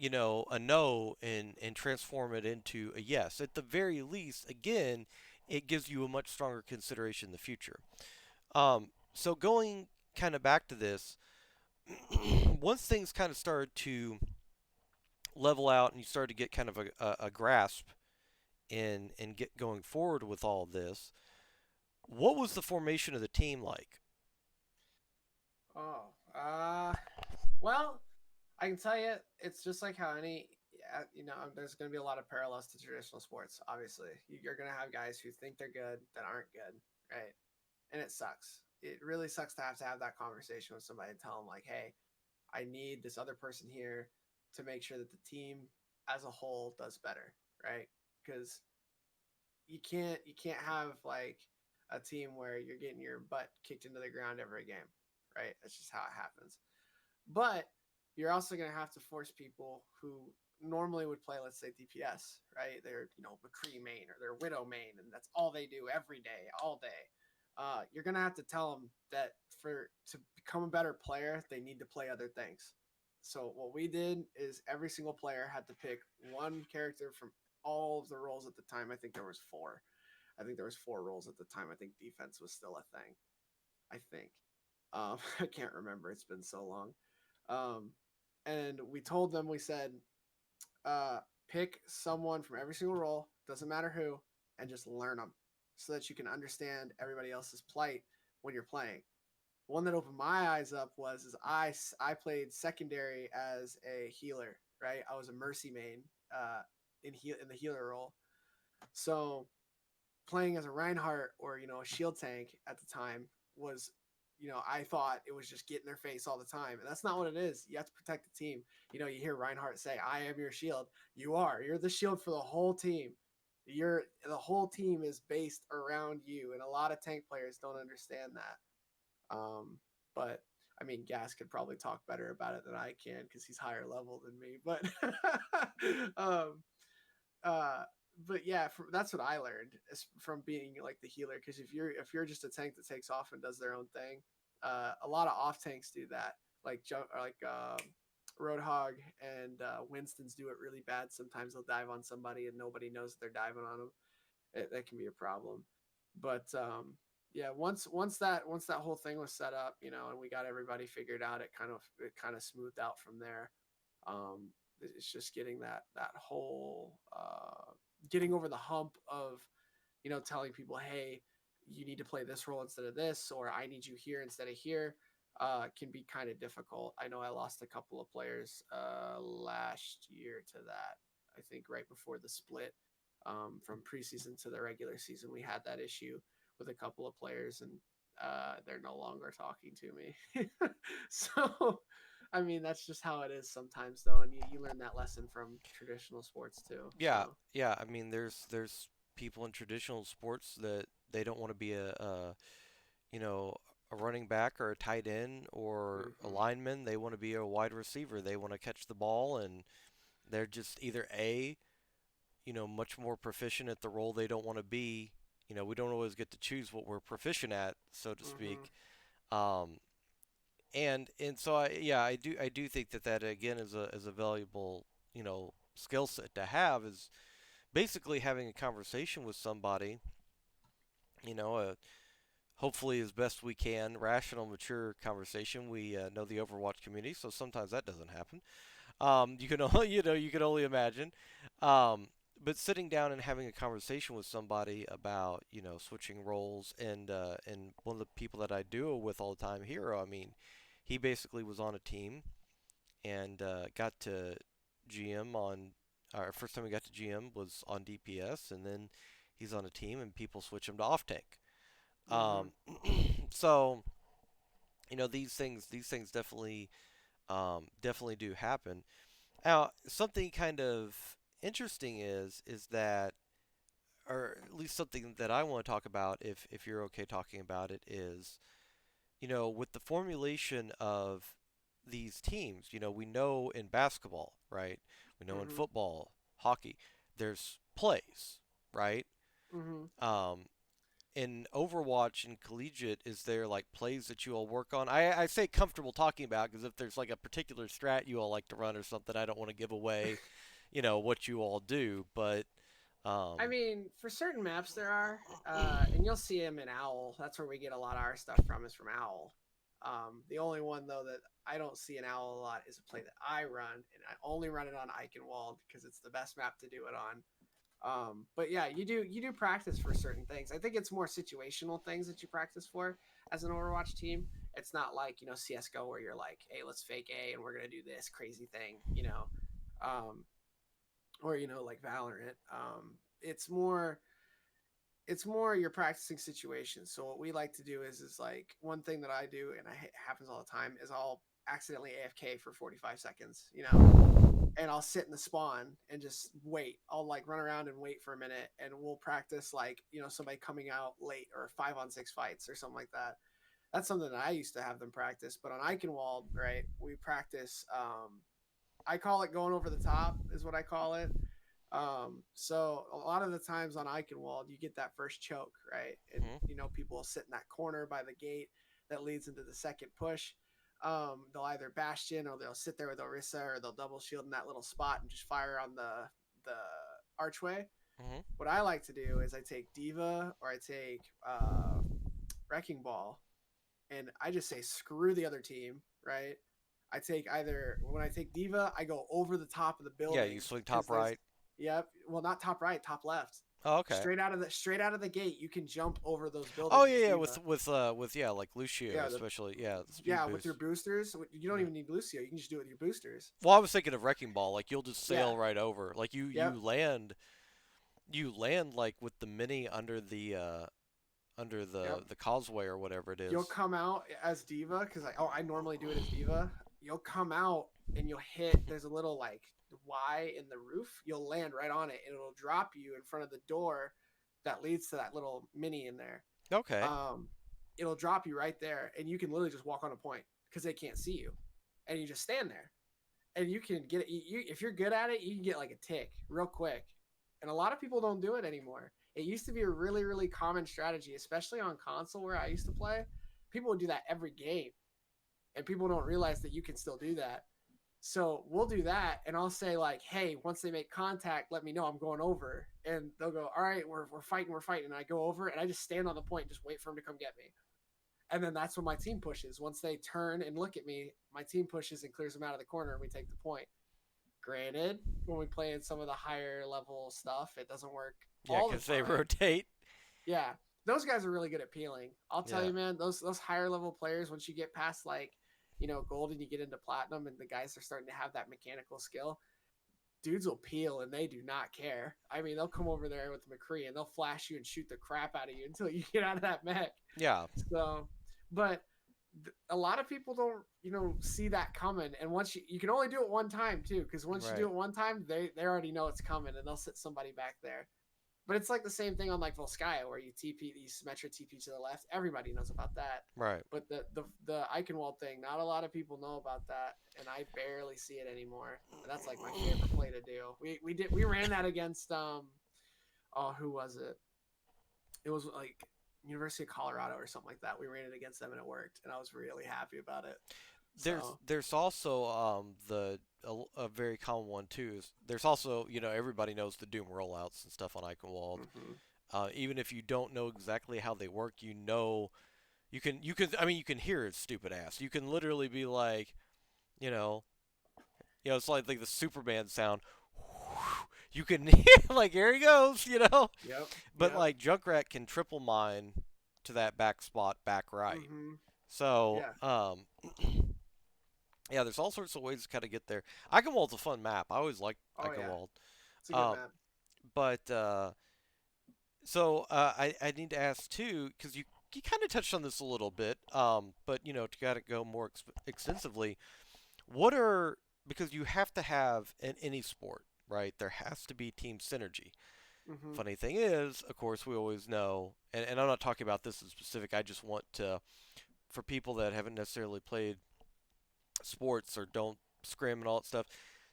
a no and transform it into a yes. At the very least, again, it gives you a much stronger consideration in the future. So going kind of back to this, once things kind of started to level out and you started to get kind of a grasp and get going forward with all of this, what was the formation of the team like? Oh, well, I can tell you, it's just like how any, there's going to be a lot of parallels to traditional sports. Obviously, you're going to have guys who think they're good that aren't good, right? And it sucks. It really sucks to have that conversation with somebody and tell them like, hey, I need this other person here to make sure that the team as a whole does better, right? Because you can't have like a team where you're getting your butt kicked into the ground every game, right? That's just how it happens. But you're also going to have to force people who normally would play, let's say, DPS, right? They're, McCree main or they're Widow main, and that's all they do every day, all day. You're going to have to tell them that to become a better player, they need to play other things. So what we did is every single player had to pick one character from all of the roles at the time. I think there was four. I think there was four roles at the time. I think defense was still a thing. I think. I can't remember. It's been so long. Um, and we told them, we said, uh, pick someone from every single role, doesn't matter who, and just learn them so that you can understand everybody else's plight when you're playing. One that opened my eyes up was is I played secondary as a healer, right? I was a mercy main in the healer role. So playing as a Reinhardt or a shield tank at the time was I thought it was just get in their face all the time, and that's not what it is. You have to protect the team. You hear Reinhardt say, "I am your shield." You're the shield for the whole team. The whole team is based around you, and a lot of tank players don't understand that. But I mean, Gas could probably talk better about it than I can because he's higher level than me. But um, uh, but yeah, that's what I learned from being like the healer. Because if you're just a tank that takes off and does their own thing, a lot of off tanks do that. Roadhog and Winston's do it really bad. Sometimes they'll dive on somebody and nobody knows that they're diving on them. That can be a problem. But yeah, once that whole thing was set up, and we got everybody figured out, it kind of smoothed out from there. It's just getting that whole getting over the hump of telling people, hey, you need to play this role instead of this, or I need you here instead of here. Can be kind of difficult. I know I lost a couple of players last year to that. I think right before the split from preseason to the regular season, we had that issue with a couple of players, and they're no longer talking to me. So, I mean, that's just how it is sometimes, though, and you learn that lesson from traditional sports too. Yeah, So, yeah. I mean, there's people in traditional sports that they don't want to be you know a running back or a tight end or a mm-hmm. lineman. They want to be a wide receiver. They want to catch the ball, and they're just either A, much more proficient at the role they don't want to be. We don't always get to choose what we're proficient at, so to Mm-hmm. speak. Um, and so I do think that that again is a valuable skill set to have, is basically having a conversation with somebody, you know, hopefully as best we can, rational, mature conversation. We know the Overwatch community, so sometimes that doesn't happen. You can only, you can only imagine. Um, but sitting down and having a conversation with somebody about, switching roles, and one of the people that I do it with all the time, Hero. I mean, he basically was on a team and got to GM on. Our first time we got to GM was on DPS, and then he's on a team, and people switch him to off tank. Mm-hmm. Um, so these things definitely do happen. Now, something kind of interesting is that, or at least something that I want to talk about, if you're okay talking about it, is with the formulation of these teams. We know in basketball, right? We know in Mm-hmm. football, hockey, there's plays, right? Mm-hmm. Um, in Overwatch and Collegiate, is there like plays that you all work on? I say comfortable talking about because if there's like a particular strat you all like to run or something, I don't want to give away, what you all do. But I um, mean, for certain maps there are, and you'll see them in Owl. That's where we get a lot of our stuff from, is from Owl. The only one though that I don't see in Owl a lot is a play that I run, and I only run it on Eichenwald because it's the best map to do it on. But yeah, you do practice for certain things. I think it's more situational things that you practice for as an Overwatch team. It's not like CS:GO where you're like, hey, let's fake A and we're gonna do this crazy thing, um, or like Valorant. It's more you're practicing situations. So what we like to do is like one thing that I do, and it happens all the time, is I'll accidentally AFK for 45 seconds, and I'll sit in the spawn and just wait. I'll like run around and wait for a minute, and we'll practice like somebody coming out late or 5-on-6 fights or something like that. That's something that I used to have them practice. But on Eichenwald, right, we practice. I call it going over the top, is what I call it. So a lot of the times on Eichenwald, you get that first choke, right? And mhm, people will sit in that corner by the gate that leads into the second push. They'll either Bastion or they'll sit there with Orisa or they'll double shield in that little spot and just fire on the archway. mhm, What I like to do is I take Diva or I take Wrecking Ball and I just say screw the other team, right? I take either when I take Diva, I go over the top of the yeah, you building swing because top there's right. yep, well not top right, top left. Oh, okay. Straight out of the gate, you can jump over those Oh buildings as yeah, yeah, with Diva. with yeah, like Lucio Yeah, especially, yeah, the speed yeah, with your boost. boosters, you don't Yeah. even need Lucio. You can just do it with your boosters. Well, I was thinking of Wrecking Ball. Like you'll just Yeah. sail right over. Like you Yep. you land you land like with the mini under Yep. the causeway or whatever it You'll is. come out as Diva because I normally do it as Diva. You'll come out and you'll hit. There's a little like Y in the roof. You'll land right on it and it'll drop you in front of the door that leads to that little mini in there. Okay. Um, it'll drop you right there and you can literally just walk on a point because they can't see you, and you just stand there and you can get it. If you're good at it, you can get like a tick real quick. And a lot of people don't do it anymore. It used to be a really, really common strategy, especially on console where I used to play. People would do that every game, and people don't realize that you can still do that. So we'll do that, and I'll say like, "Hey, once they make contact, let me know I'm going over." And they'll go, "All right, we're fighting, we're fighting." And I go over, and I just stand on the point, and just wait for them to come get me. And then that's when my team pushes. Once they turn and look at me, my team pushes and clears them out of the corner, and we take the point. Granted, when we play in some of the higher level stuff, it doesn't work Yeah, all the because they time. rotate. Yeah, those guys are really good at peeling. I'll tell Yeah. you, man, those higher level players, once you get past like gold and you get into platinum, and the guys are starting to have that mechanical skill, dudes will peel and they do not care. I mean, they'll come over there with McCree and they'll flash you and shoot the crap out of you until you get out of that mech. Yeah. So, but a lot of people don't see that coming, and once you can only do it one time too, because once you do Right. it one time they already know it's coming and they'll sit somebody back there. But it's like the same thing on like Volskaya where you TP, you symmetric TP to the left. Everybody knows about that. Right. But the Eichenwald thing, not a lot of people know about that, and I barely see it anymore. And that's like my favorite play to do. We ran that against oh, who was it? It was like University of Colorado or something like that. We ran it against them and it worked, and I was really happy about it. So There's also a very common one too is there's also everybody knows the Doom rollouts and stuff on Eichenwald. mm-hmm. Even if you don't know exactly how they work, you can I mean you can hear his stupid ass. You can literally be like you know it's like the Superman sound. You can hear like here he goes. Yep, But yep, like Junkrat can triple mine to that back spot back right. mm-hmm. So Yeah. yeah, there's all sorts of ways to kind of get there. Eichenwald's a fun map. I always liked Oh yeah, Eichenwald. it's a good Um, map. but I need to ask too because you kind of touched on this a little bit. But to kind of go more extensively, what are because you have to have in any sport, right? There has to be team synergy. Mm-hmm. Funny thing is, of course, we always know, and I'm not talking about this in specific. I just want to for people that haven't necessarily played sports or don't scrim and all that stuff,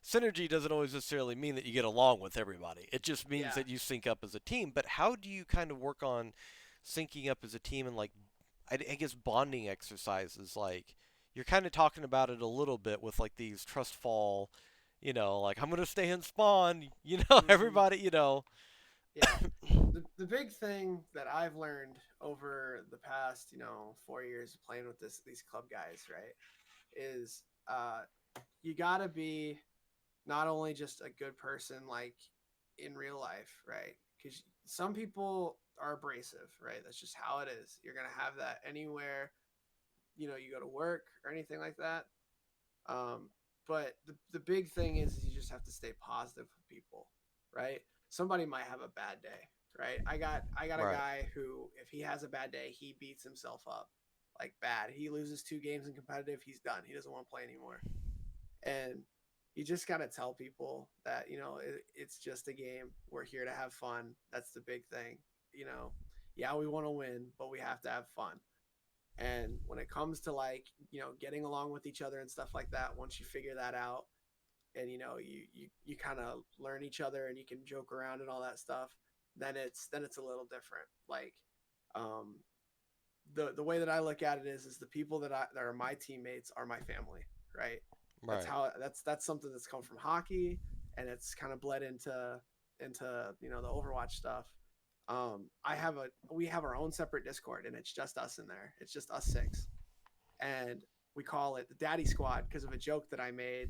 synergy doesn't always necessarily mean that you get along with everybody. It just means Yeah. that you sync up as a team. But how do you kind of work on syncing up as a team and like, I guess bonding exercises? Like, you're kind of talking about it a little bit with like these trust fall, like I'm gonna stay in spawn. Mm-hmm. Everybody. Yeah. The big thing that I've learned over the past 4 years of playing with these club guys, right, is you gotta be not only just a good person like in real life, right? Because some people are abrasive, right? That's just how it is. You're gonna have that anywhere you go to work or anything like that. Um, but the big thing is you just have to stay positive with people, right? Somebody might have a bad day, right? I got a Right, guy who if he has a bad day, he beats himself up like bad. He loses 2 games in competitive, he's done. He doesn't want to play anymore. And you just got to tell people that it's just a game. We're here to have fun. That's the big thing. you know yeah, we want to win, but we have to have fun. And when it comes to like getting along with each other and stuff like that, once you figure that out, and you kind of learn each other and you can joke around and all that stuff, then it's a little different. Like um the way that I look at it is the people that are my teammates are my family, right? That's right, how that's something that's come from hockey, and it's kind of bled into the Overwatch stuff. I have a we have our own separate Discord, and it's just us in there. It's just us six, and we call it the Daddy Squad because of a joke that I made.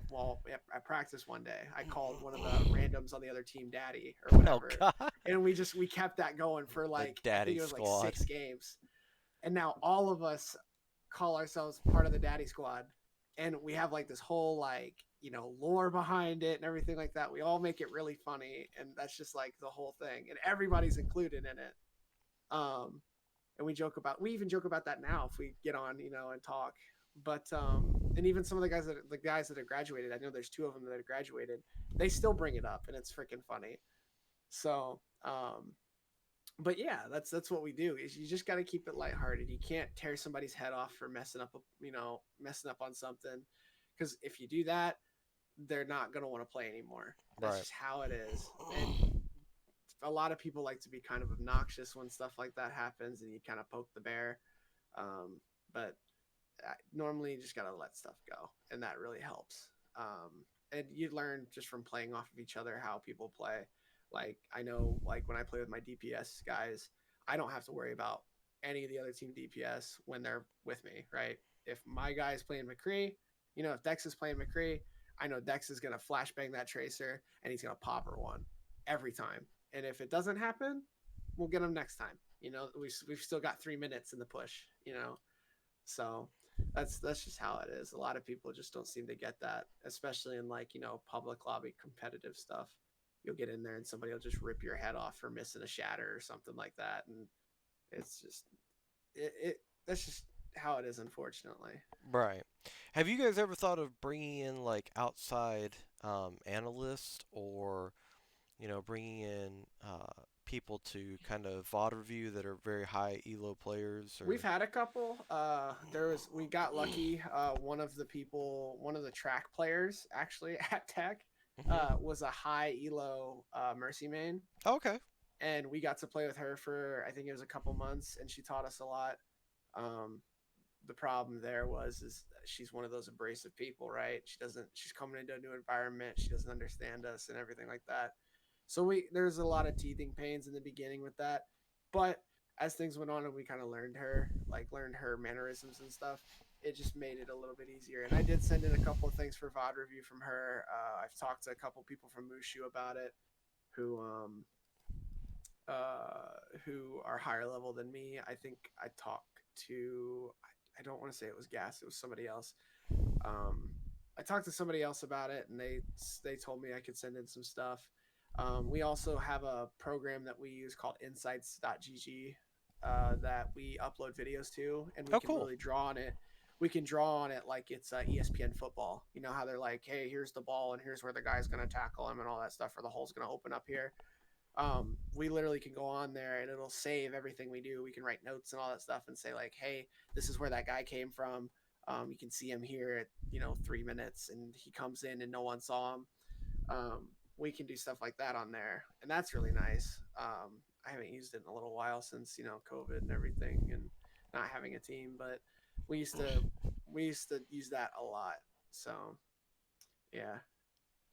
Well, at practice one day, I called one of the randoms on the other team Daddy or oh whatever, god, and we kept that going for the like I think daddy it was like squad. 6 games, and now all of us call ourselves part of the Daddy Squad, and we have like this whole like lore behind it and everything like that. We all make it really funny, and that's just like the whole thing, and everybody's included in it. Um, and we even joke about that now if we get on and talk. But and even some of the guys that have graduated, I know there's 2 of them that have graduated, they still bring it up, and it's freaking funny. So but yeah, that's what we do. Is you just got to keep it lighthearted. You can't tear somebody's head off for messing up on something, because if you do that, they're not going to want to play anymore. That's Right, just how it is. And a lot of people like to be kind of obnoxious when stuff like that happens, and you kind of poke the bear. But normally you just got to let stuff go, and that really helps. And you learn just from playing off of each other how people play. Like I know, like when I play with my DPS guys, I don't have to worry about any of the other team DPS when they're with me, right? If my guy is playing McCree, if Dex is playing McCree, I know Dex is gonna flashbang that tracer and he's gonna pop her one every time. And if it doesn't happen, we'll get him next time. We've still got 3 minutes in the push. So that's just how it is. A lot of people just don't seem to get that, especially in like public lobby competitive stuff. You'll get in there and somebody will just rip your head off for missing a shatter or something like that, and it's just it that's just how it is, unfortunately. right. Have you guys ever thought of bringing in like outside analysts or bringing in people to kind of VOD review that are very high elo players We've or. had a couple. We got lucky. One of the track players actually at Tech, Hmm. was a high elo Mercy main, Okay. and we got to play with her for I think it was a couple months, and she taught us a lot. Um, the problem there was is she's one of those abrasive people, right? She's coming into a new environment, she doesn't understand us and everything like that. So we there's a lot of teething pains in the beginning with that, but as things went on and we kind of learned her mannerisms and stuff, it just made it a little bit easier. And I did send in a couple of things for VOD review from her. I've talked to a couple people from Mushu about it, who who are higher level than me. I think I talked to, I don't want to say it was Gas, it was somebody else. Um, I talked to somebody else about it, and they told me I could send in some stuff. We also have a program that we use called insights.gg, that we upload videos to, and we Oh, can cool. really draw on it. We can draw on it like it's ESPN football. You know how they're like, hey, here's the ball, and here's where the guy's going to tackle him, and all that stuff, or the hole's going to open up here. We literally can go on there and it'll save everything we do. We can write notes and all that stuff and say like, hey, this is where that guy came from. You can see him here at 3 minutes, and he comes in and no one saw him. We can do stuff like that on there, and that's really nice. I haven't used it in a little while since COVID and everything, and not having a team, but we used to we used to use that a lot. So yeah.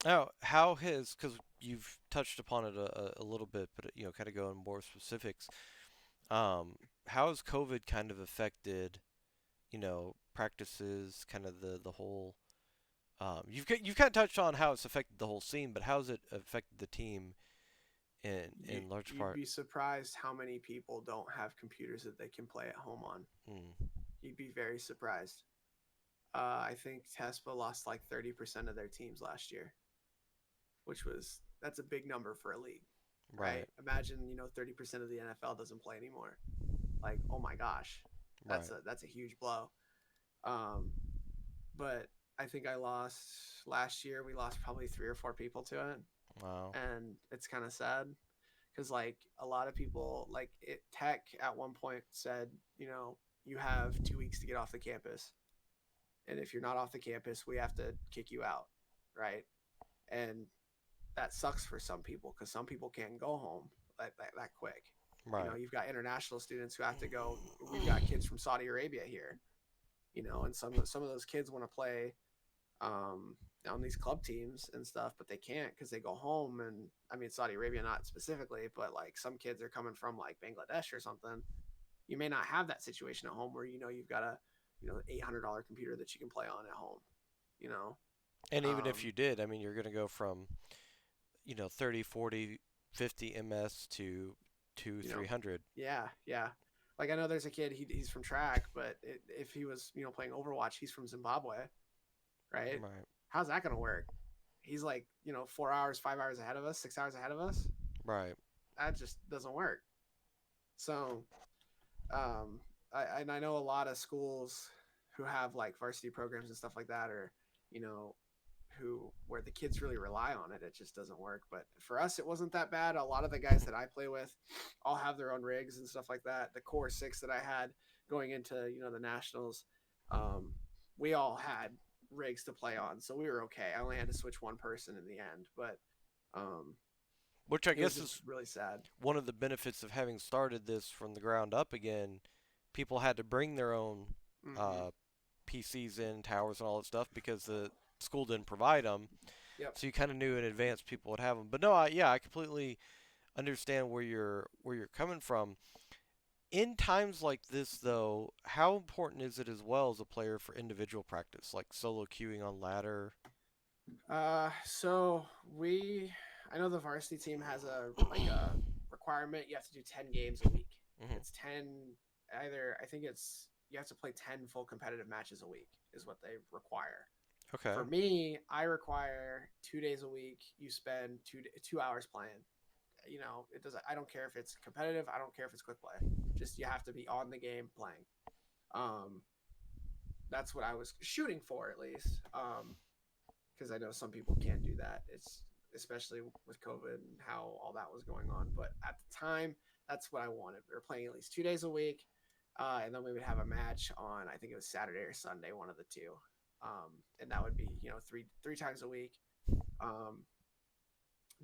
Now, how has, because you've touched upon it a little bit, but kind of go in more specifics. How has COVID kind of affected, practices, kind of the whole. You've kind of touched on how it's affected the whole scene, but how has it affected the team in large You'd part? be surprised how many people don't have computers that they can play at home on. Mm, You'd be very surprised. I think Tespa lost like 30% of their teams last year, which was that's a big number for a league, right? right, Imagine 30% of the NFL doesn't play anymore. Like, oh my gosh, right. that's a huge blow. Um, but I think I lost last year. We lost probably 3 or 4 people to it, Wow. and it's kind of sad because like a lot of people Tech at one point said, you have 2 weeks to get off the campus, and if you're not off the campus, we have to kick you out, right? And that sucks for some people because some people can't go home that quick. Right. You've got international students who have to go. We've got kids from Saudi Arabia here, and some of those kids want to play on these club teams and stuff, but they can't because they go home. And I mean, Saudi Arabia, not specifically, but like some kids are coming from like Bangladesh or something. You may not have that situation at home where you've got a $800 computer that you can play on at home. You know, And even if um, you did, I mean, you're going to go from 30, 40, 50 ms to two, you know, 300. yeah, yeah. Like I know there's a kid he's from track, but if he was playing Overwatch, he's from Zimbabwe, right? Right. How's that gonna work? He's like 4 hours, 5 hours ahead of us, 6 hours ahead of us. Right. That just doesn't work. So, I know a lot of schools who have like varsity programs and stuff like that, or you know, who where the kids really rely on it. It just doesn't work. But for us, it wasn't that bad. A lot of the guys that I play with all have their own rigs and stuff like that. The core six that I had going into the nationals, um, we all had rigs to play on, so we were okay. I only had to switch one person in the end, but um, Which I it was guess just is really sad. one of the benefits of having started this from the ground up again. People had to bring their own Mm-hmm. uh, PCs in, towers, and all that stuff because the school didn't provide them. Yep. So you kind of knew in advance people would have them. But no, yeah, I completely understand where you're coming from. In times like this, though, how important is it as well as a player for individual practice, like solo queuing on ladder? So I know the varsity team has a requirement. You have to do 10 games a week. Hmm. It's 10. Either I think it's you have to play 10 full competitive matches a week is what they require. Okay. For me, I require 2 days a week. You spend 2 hours playing. It doesn't. I don't care if it's competitive. I don't care if it's quick play. Just you have to be on the game playing. Um, that's what I was shooting for at least. Because I know some people can't do that. It's especially with COVID and how all that was going on. But at the time, that's what I wanted. We were playing at least 2 days a week, and then we would have a match on, I think it was Saturday or Sunday, one of the two, and that would be three times a week. Um,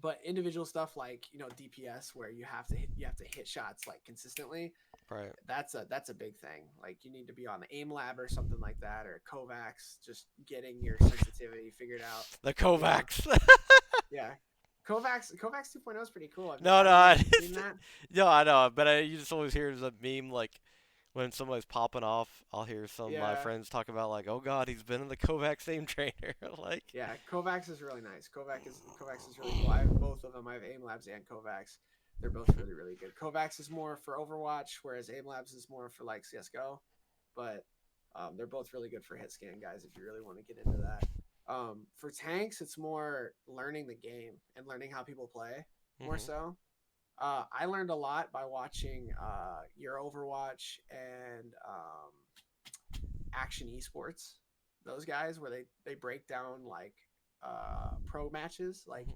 but individual stuff like DPS, where you have to hit shots like consistently, Right. that's a big thing. Like you need to be on the aim lab or something like that, or Kovacs, just getting your sensitivity figured out. The You know, Kovacs. yeah. Kovacs 2.0 is pretty cool. No, I no, don't know if you've seen that. no, I know, but you just always hear the meme like when somebody's popping off. I'll hear some of my Yeah, friends talk about like, "Oh God, he's been in the Kovacs aim trainer." Like, yeah. Kovacs is really nice. Kovacs is really cool. I have both of them. I have aim labs and Kovacs. They're both really really good. Kovacs is more for Overwatch, whereas aim labs is more for like CS:GO. But they're both really good for hit scan guys if you really want to get into that. For tanks, it's more learning the game and learning how people play more hmm so. I learned a lot by watching your Overwatch and Action Esports. Those guys where they break down like pro matches, like,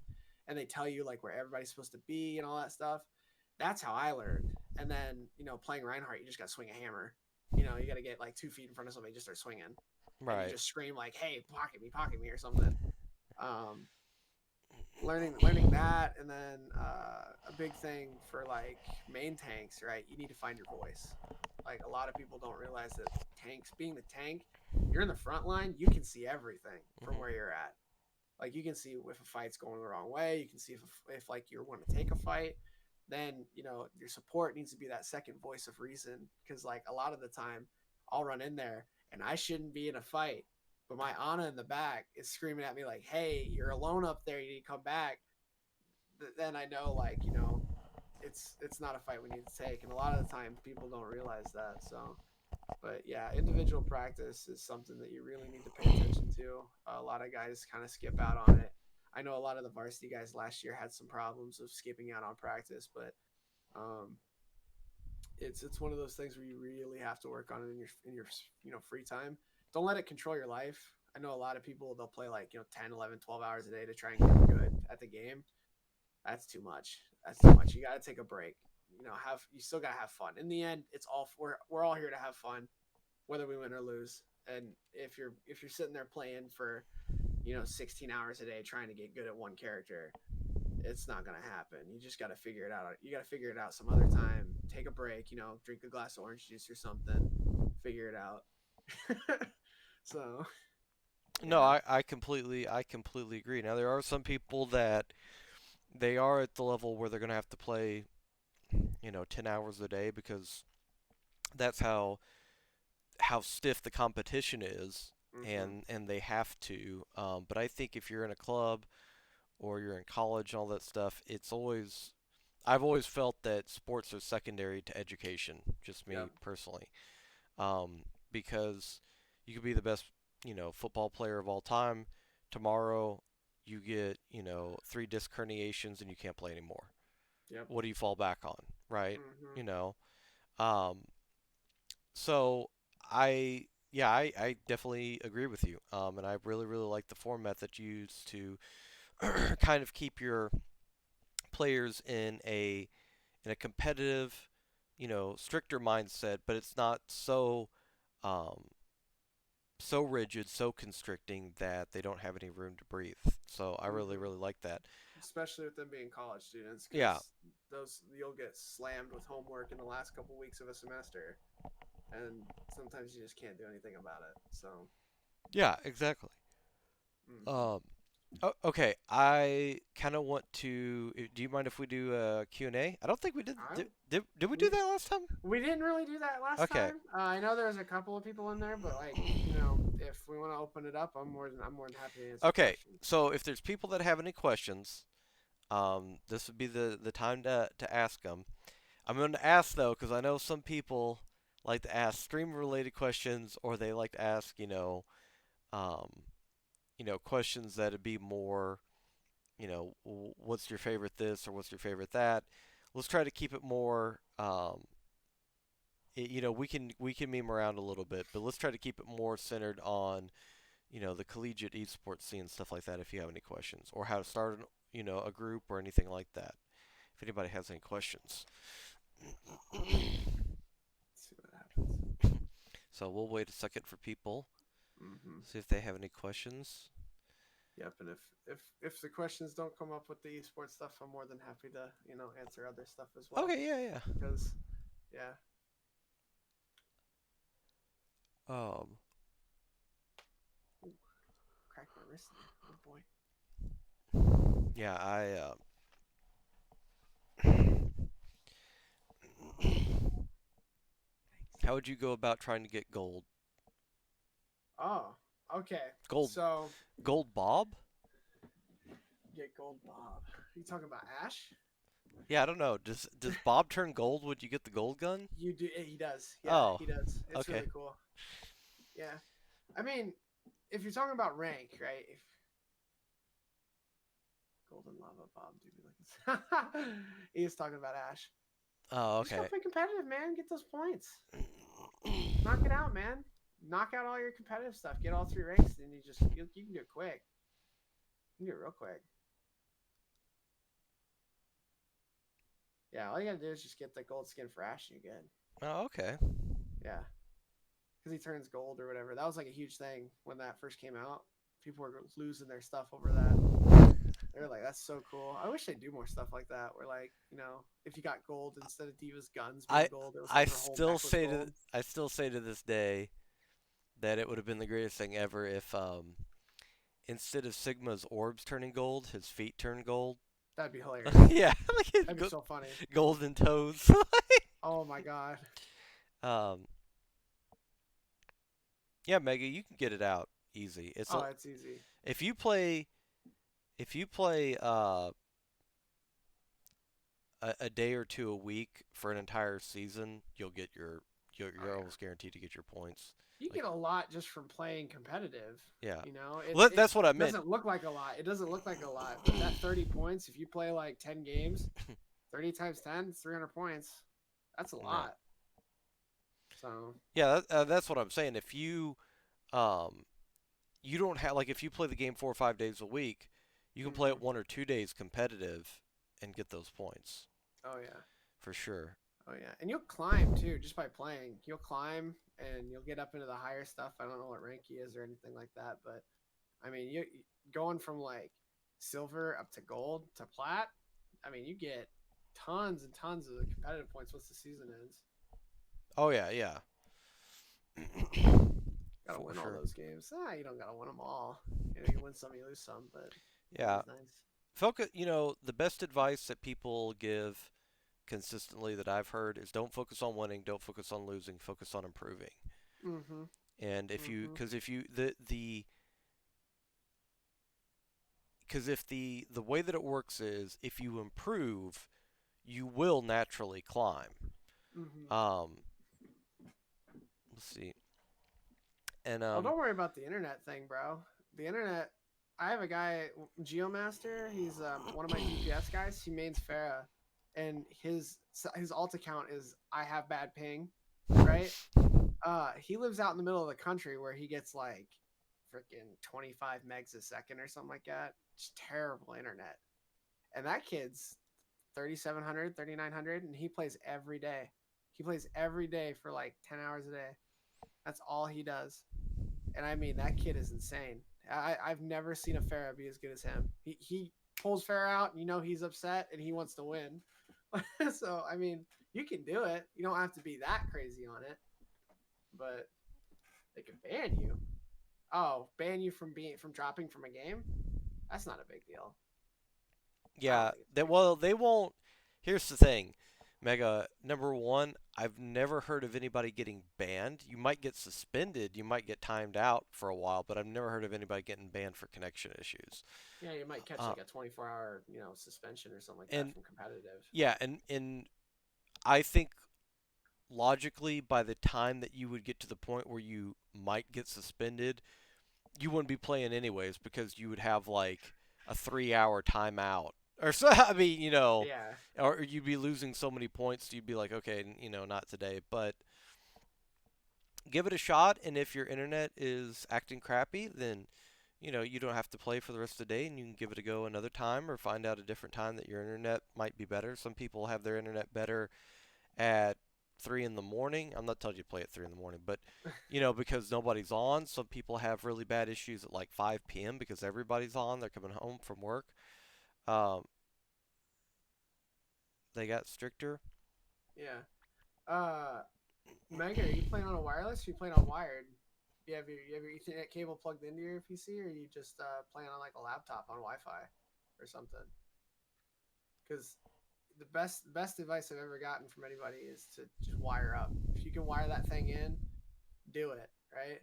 and they tell you like where everybody's supposed to be and all that stuff. That's how I learned. And then playing Reinhardt, you just got to swing a hammer. You got to get like 2 feet in front of somebody, just start swinging, and you right. just scream like, "Hey, pocket me," or something. Um, learning that, and then a big thing for like main tanks, right? You need to find your voice. Like a lot of people don't realize that tanks, being the tank, you're in the front line, you can see everything from hmm where you're at. Like you can see if a fight's going the wrong way. You can see if like you want to take a fight. Then your support needs to be that second voice of reason, because like a lot of the time I'll run in there and I shouldn't be in a fight, but my Ana in the back is screaming at me like, "Hey, you're alone up there. You need to come back." Then I know like it's not a fight we need to take, and a lot of the time people don't realize that. So but yeah, individual practice is something that you really need to pay attention to. A lot of guys kind of skip out on it. I know a lot of the varsity guys last year had some problems of skipping out on practice, but um, it's one of those things where you really have to work on it in your free time. Don't let it control your life. I know a lot of people, they'll play like 10, 11, 12 hours a day to try and get good at the game. That's too much. That's too much. You got to take a break. You still got to have fun. In the end, it's all we're all here to have fun, whether we win or lose. And if you're sitting there playing for 16 hours a day trying to get good at one character, it's not gonna happen. You just got to figure it out. You got to figure it out some other time. Take a break. Drink a glass of orange juice or something. Figure it out. So No, yeah. I completely agree. Now there are some people that they are at the level where they're gonna have to play, 10 hours a day because that's how stiff the competition is, Mm-hmm. and they have to. But I think if you're in a club or you're in college and all that stuff, I've always felt that sports are secondary to education. Just me Yep. personally, um, because you could be the best, football player of all time. Tomorrow, you get, three disc herniations and you can't play anymore. Yep. What do you fall back on, right? Mm-hmm. You know, um, so I definitely agree with you. And I really, really like the format that you use to kind of keep your players in a competitive, stricter mindset, but it's not um, so rigid, so constricting that they don't have any room to breathe. So I really, Mm-hmm. really like that. Especially with them being college students, Yeah, because those you'll get slammed with homework in the last couple weeks of a semester, and sometimes you just can't do anything about it. So, yeah, exactly. mm-hmm. Um, okay, I kind of want to. Do you mind if we do a Q&A? I don't think we did. I Did we do we that last time? we didn't really do that last Okay. time. I know there was a couple of people in there, but like if we want to open it up, I'm more than happy to answer Okay. questions. So if there's people that have any questions, this would be the time to ask them. I'm going to ask though, because I know some people like to ask stream related questions, or they like to ask, um, questions that'd be more, what's your favorite this or what's your favorite that. Let's try to keep it more. We can meme around a little bit, but let's try to keep it more centered on, the collegiate esports scene and stuff like that. If you have any questions or how to start a group or anything like that. If anybody has any questions. Let's see what happens. So we'll wait a second for people, Mm-hmm. see if they have any questions. Yep, and if the questions don't come up with the esports stuff, I'm more than happy to answer other stuff as well. Okay, yeah, Because yeah, yeah. ooh, cracked my wrist there. Oh boy. Yeah, how would you go about trying to get gold? Oh, okay. Gold, So gold Bob? get gold Bob. Are you talking about Ash? Yeah, I don't know. Does Bob turn gold when you get the gold gun? You do. He does. Yeah, Oh, he does. It's okay. really cool. Yeah. I mean, if you're talking about rank, right? If Golden Lava Bob, do be like he is talking about Ash. Oh, You just gotta okay. play competitive, man. Get those points. Knock it out, man. Knock out all your competitive stuff. Get all 3 ranks, and you can do it quick. You can do it real quick. Yeah, all you gotta do is just get the gold skin for Ash, and you're good. Oh, okay. Yeah, because he turns gold or whatever. That was like a huge thing when that first came out. People were losing their stuff over that. They're like, that's so cool. I wish they'd do more stuff like that. Where like, if you got gold instead of Diva's guns being I gold, it was I like her whole still mech was say to gold. I still say to this day that it would have been the greatest thing ever if instead of Sigma's orbs turning gold, his feet turned gold. That'd be hilarious. Yeah, like his That'd be so funny. golden toes. Oh my god. um, yeah, Mega, you can get it out easy. Oh, it's easy. If you play if you play a day or two a week for an entire season, you'll get Oh you're yeah. almost guaranteed to get your points. You Like get a lot just from playing competitive. yeah, It well, that's what I meant. doesn't look like a lot. It doesn't look like a lot, but that 30 points, if you play like 10 games, 30 times 10, 300 points. That's a Yeah, lot. So, yeah, that's what I'm saying. If um you don't have like if you play the game 4 or 5 days a week, you can play mm-hmm. it 1 or 2 days competitive and get those points Oh yeah. for sure. Oh yeah. And you'll climb too just by playing. You'll climb and you'll get up into the higher stuff. I don't know what rank he is or anything like that, but I mean, you going from like silver up to gold to plat. I mean, you get tons and tons of competitive points once the season ends. Oh yeah, yeah, Gotta for win all sure. those games. You don't gotta win them all. You win some, you lose some, but it's Yeah, always nice. focus. The best advice that people give consistently that I've heard is don't focus on winning, don't focus on losing, focus on improving. Mm-hmm. And Mm-hmm. if you, because if the way that it works is if you improve, you will naturally climb. Mm-hmm. Um, let's see, and Oh, don't worry about the internet thing, bro. The internet. I have a guy, Geomaster. He's one of my DPS guys. He mains Farah, and his alt account is I have bad ping, right? He lives out in the middle of the country where he gets like freaking 25 megs a second or something like that. Just terrible internet. And that kid's 3,700, 3,900, and he plays every day. He plays every day for like 10 hours a day. That's all he does. And I mean, that kid is insane. I've never seen a Farah be as good as him. He pulls Farah out, and he's upset, and he wants to win. So, I mean, you can do it. You don't have to be that crazy on it, but they can ban you. Oh, ban you from dropping from a game? That's not a big deal. I don't yeah, think it's a that big deal. well they won't. Here's the thing, Mega. Number one, I've never heard of anybody getting banned. You might get suspended, you might get timed out for a while, but I've never heard of anybody getting banned for connection issues. Yeah, you might catch Uh, like a 24-hour, suspension or something like that and from competitive. yeah, and I think logically, by the time that you would get to the point where you might get suspended, you wouldn't be playing anyways because you would have like a 3 hour timeout. Or so, I mean, Yeah. or you'd be losing so many points, you'd be like, okay, not today. But give it a shot, and if your internet is acting crappy, then you don't have to play for the rest of the day and you can give it a go another time or find out a different time that your internet might be better. Some people have their internet better at 3 in the morning. I'm not telling you to play at 3 in the morning, but because nobody's on. Some people have really bad issues at like 5 p.m. because everybody's on. They're coming home from work. Um, they got stricter. Yeah. Mega, are you playing on a wireless? Or are you playing on wired? You have your Ethernet cable plugged into your PC, or are you just playing on like a laptop on Wi-Fi or something? Because the best advice I've ever gotten from anybody is to just wire up. If you can wire that thing in, do it. Right.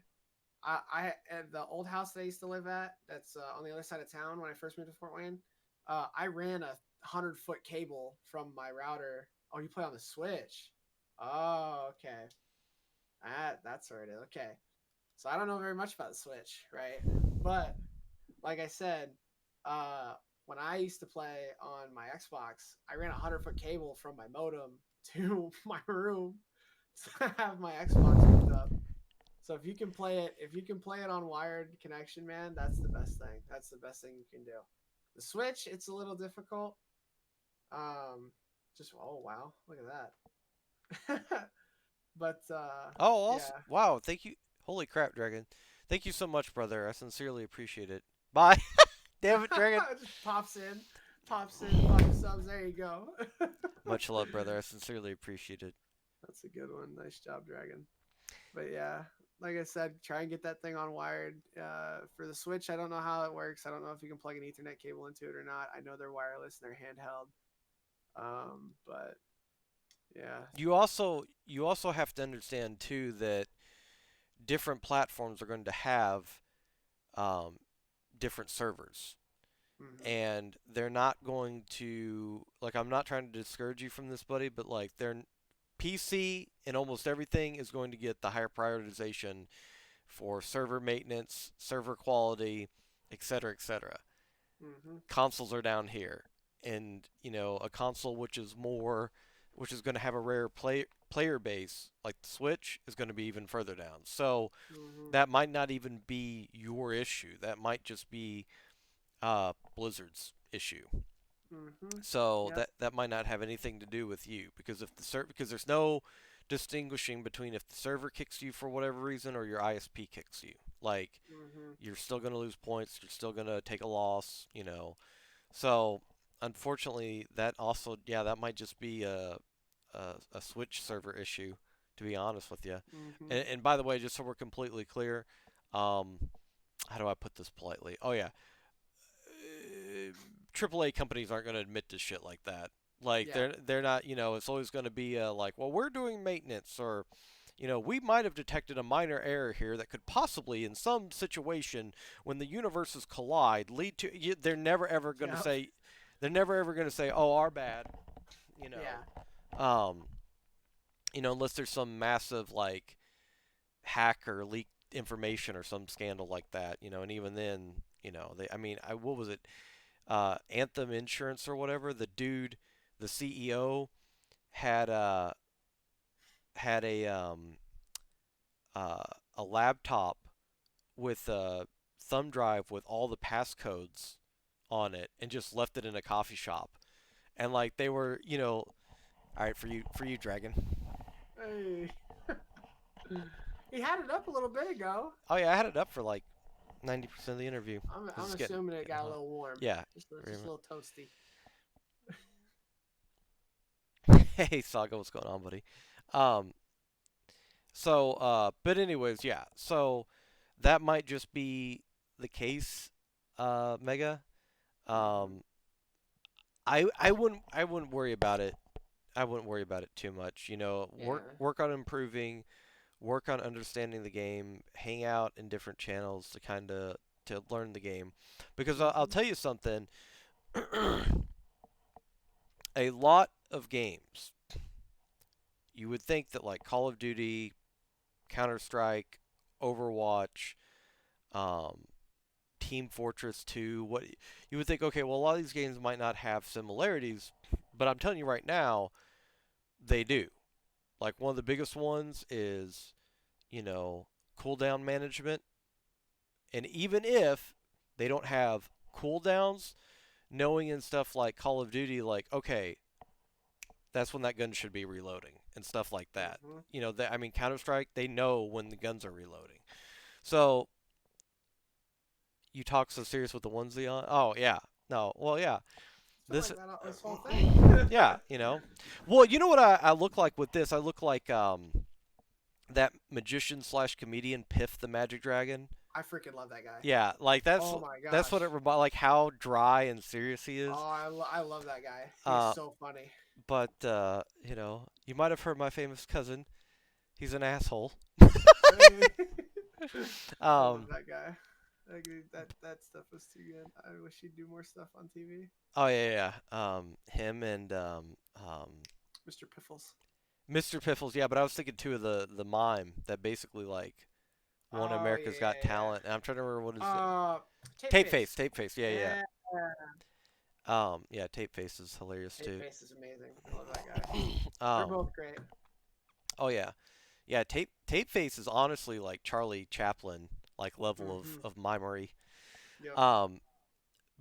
I at the old house that I used to live at, that's on the other side of town when I first moved to Fort Wayne. I ran a 100-foot cable from my router. Oh, you play on the Switch? Oh, okay. That's where it is. Okay. So I don't know very much about the Switch, right? But like I said, uh, when I used to play on my Xbox, I ran a 100-foot cable from my modem to my room to have my Xbox hooked up. So if you can play it on wired connection, man, that's the best thing. That's the best thing you can do. The Switch, it's a little difficult. Just oh wow, look at that. But Oh, also, yeah, wow, thank you. Holy crap, Dragon. Thank you so much, brother. I sincerely appreciate it. Bye. Damn it, Dragon. just pops in 5 subs. There you go. Much love, brother. I sincerely appreciate it. That's a good one. Nice job, Dragon. But yeah, like I said, try and get that thing on wired. For the Switch, I don't know how it works. I don't know if you can plug an Ethernet cable into it or not. I know they're wireless and they're handheld. But yeah. You also have to understand too that different platforms are going to have um, different servers, Mm-hmm. and they're not going to like. I'm not trying to discourage you from this, buddy, but like their PC and almost everything is going to get the higher prioritization for server maintenance, server quality, etc., etc. Mm-hmm. Consoles are down here, and a console which is going to have a rare player base like the Switch is going to be even further down. So Mm-hmm. that might not even be your issue. That might just be Blizzard's issue. Mm-hmm. So Yep. that might not have anything to do with you because there's no distinguishing between if the server kicks you for whatever reason or your ISP kicks you. Like Mm-hmm. you're still going to lose points, you're still going to take a loss. So unfortunately, that also that might just be a Switch server issue, to be honest with you. Mm-hmm. And by the way, just so we're completely clear, um, how do I put this politely? Oh yeah, AAA companies aren't going to admit to shit like that. Like Yeah. they're not. It's always going to be like, well, we're doing maintenance, or we might have detected a minor error here that could possibly, in some situation, when the universes collide, lead to. They're never ever going to Yep. say, oh, our bad. You Yeah. know, um, unless there's some massive like hack or leak information or some scandal like that. And even then, I mean, what was it? Anthem Insurance or whatever. The dude, the CEO, had had uh, a laptop with a thumb drive with all the passcodes on it, and just left it in a coffee shop. And like they were, all right for you, Dragon. Hey. He had it up a little bit ago. Oh yeah, I had it up for like 90% of the interview because I'm it's getting assuming it getting got a hot. little warm. Yeah. Just a little toasty. Hey Saga, what's going on, buddy? Um, but anyways, yeah. So that might just be the case, Mega. Mm-hmm. Um, I wouldn't worry about it. I wouldn't worry about it too much. Work Yeah. work on improving, work on understanding the game, hang out in different channels to learn the game, because I'll Mm-hmm. tell you something. A lot of games, you would think that like Call of Duty, Counter Strike, Overwatch, um, Team Fortress 2, what you would think, okay, well, a lot of these games might not have similarities, but I'm telling you right now, they do. Like one of the biggest ones is, you know, cooldown management. And even if They don't have cooldowns. Knowing in stuff like Call of Duty, like okay, that's when that gun should be reloading and stuff like that. Mm-hmm. I mean, Counter Strike, they know when the guns are reloading. So you talk so serious with the onesie on. Oh yeah, no, well yeah, Something this like that this whole thing. yeah, Well, you know what I look like with this? I look like that magician slash comedian Piff the Magic Dragon. I freaking love that guy. Yeah, like Oh my that's what gosh. it reminds, like how dry and serious he is. Oh, I love that guy. He's Uh, so funny. but you might have heard my famous cousin. He's an asshole. I love Um, that guy. That stuff was too good. I wish he'd do more stuff on TV. oh yeah. Him and Mr. Piffles. Mr. Piffles. Yeah, but I was thinking too of the mime that basically like won Oh America's Got yeah, Talent. And I'm trying to remember what yeah. his Tape Tape Face. Face. Tape Face. Yeah, yeah. Yeah. Yeah. Tape Face is hilarious Tape too. Face is amazing. I love that guy. They're Um. both great. Oh yeah. Yeah. Tape Face is honestly like Charlie Chaplin like level Mm-hmm. of mimery. Yep. Um.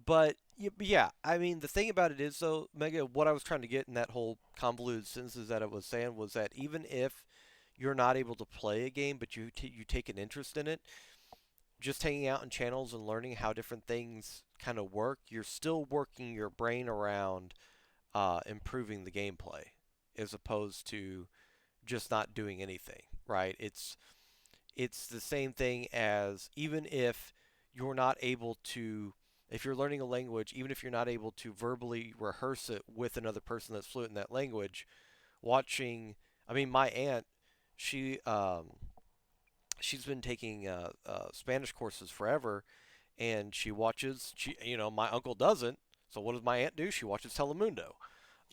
But yeah, I mean, the thing about it is, though, Mega, what I was trying to get in that whole convoluted sentences that I was saying was that even if you're not able to play a game, but you take an interest in it, just hanging out in channels and learning how different things kind of work, you're still working your brain around improving the gameplay, as opposed to just not doing anything, right? It's the same thing as even if you're not able to if you're learning a language, even if you're not able to verbally rehearse it with another person that's fluent in that language, watching I mean my aunt, she she's been taking Spanish courses forever, and my uncle doesn't, so what does my aunt do? She watches Telemundo.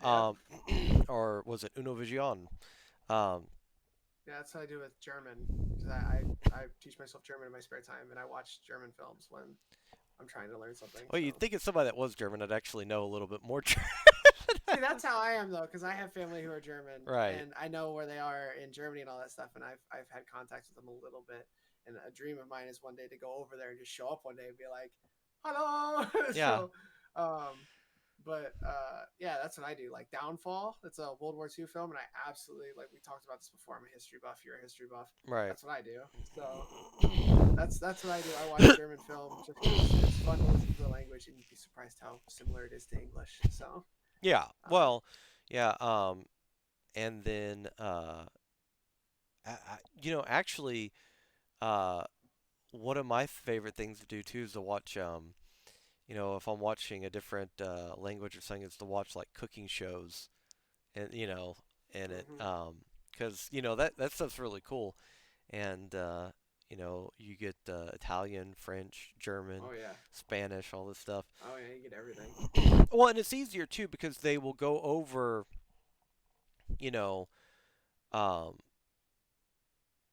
Yep. um, or was it Uno Vision? um, Yeah, that's what I do with German. Because I teach myself German in my spare time, and I watch German films when I'm trying to learn something. well, you'd So think it's somebody that was German I'd actually know a little bit more German. see, that's how I am though, because I have family who are German, Right. and I know where they are in Germany and all that stuff, and I've had contact with them a little bit. And a dream of mine is one day to go over there and just show up one day and be like, "Hello." Yeah. Yeah, that's what I do. Like Downfall, it's a World War II film, and I absolutely like. We talked about this before. I'm a history buff. You're a history buff. Right. That's what I do. So that's what I do. I watch German film just 'cause it's fun to listen to the language, and you'd be surprised how similar it is to English. So Yeah. um, Well, yeah. And then actually, uh, one of my favorite things to do too is to watch if I'm watching a different language or something, is to watch like cooking shows, and and it mhm. because that stuff's really cool, and you get Italian, French, German, Oh yeah. Spanish, all this stuff. Oh yeah, you get everything. Well, and it's easier too because they will go over, you know, um,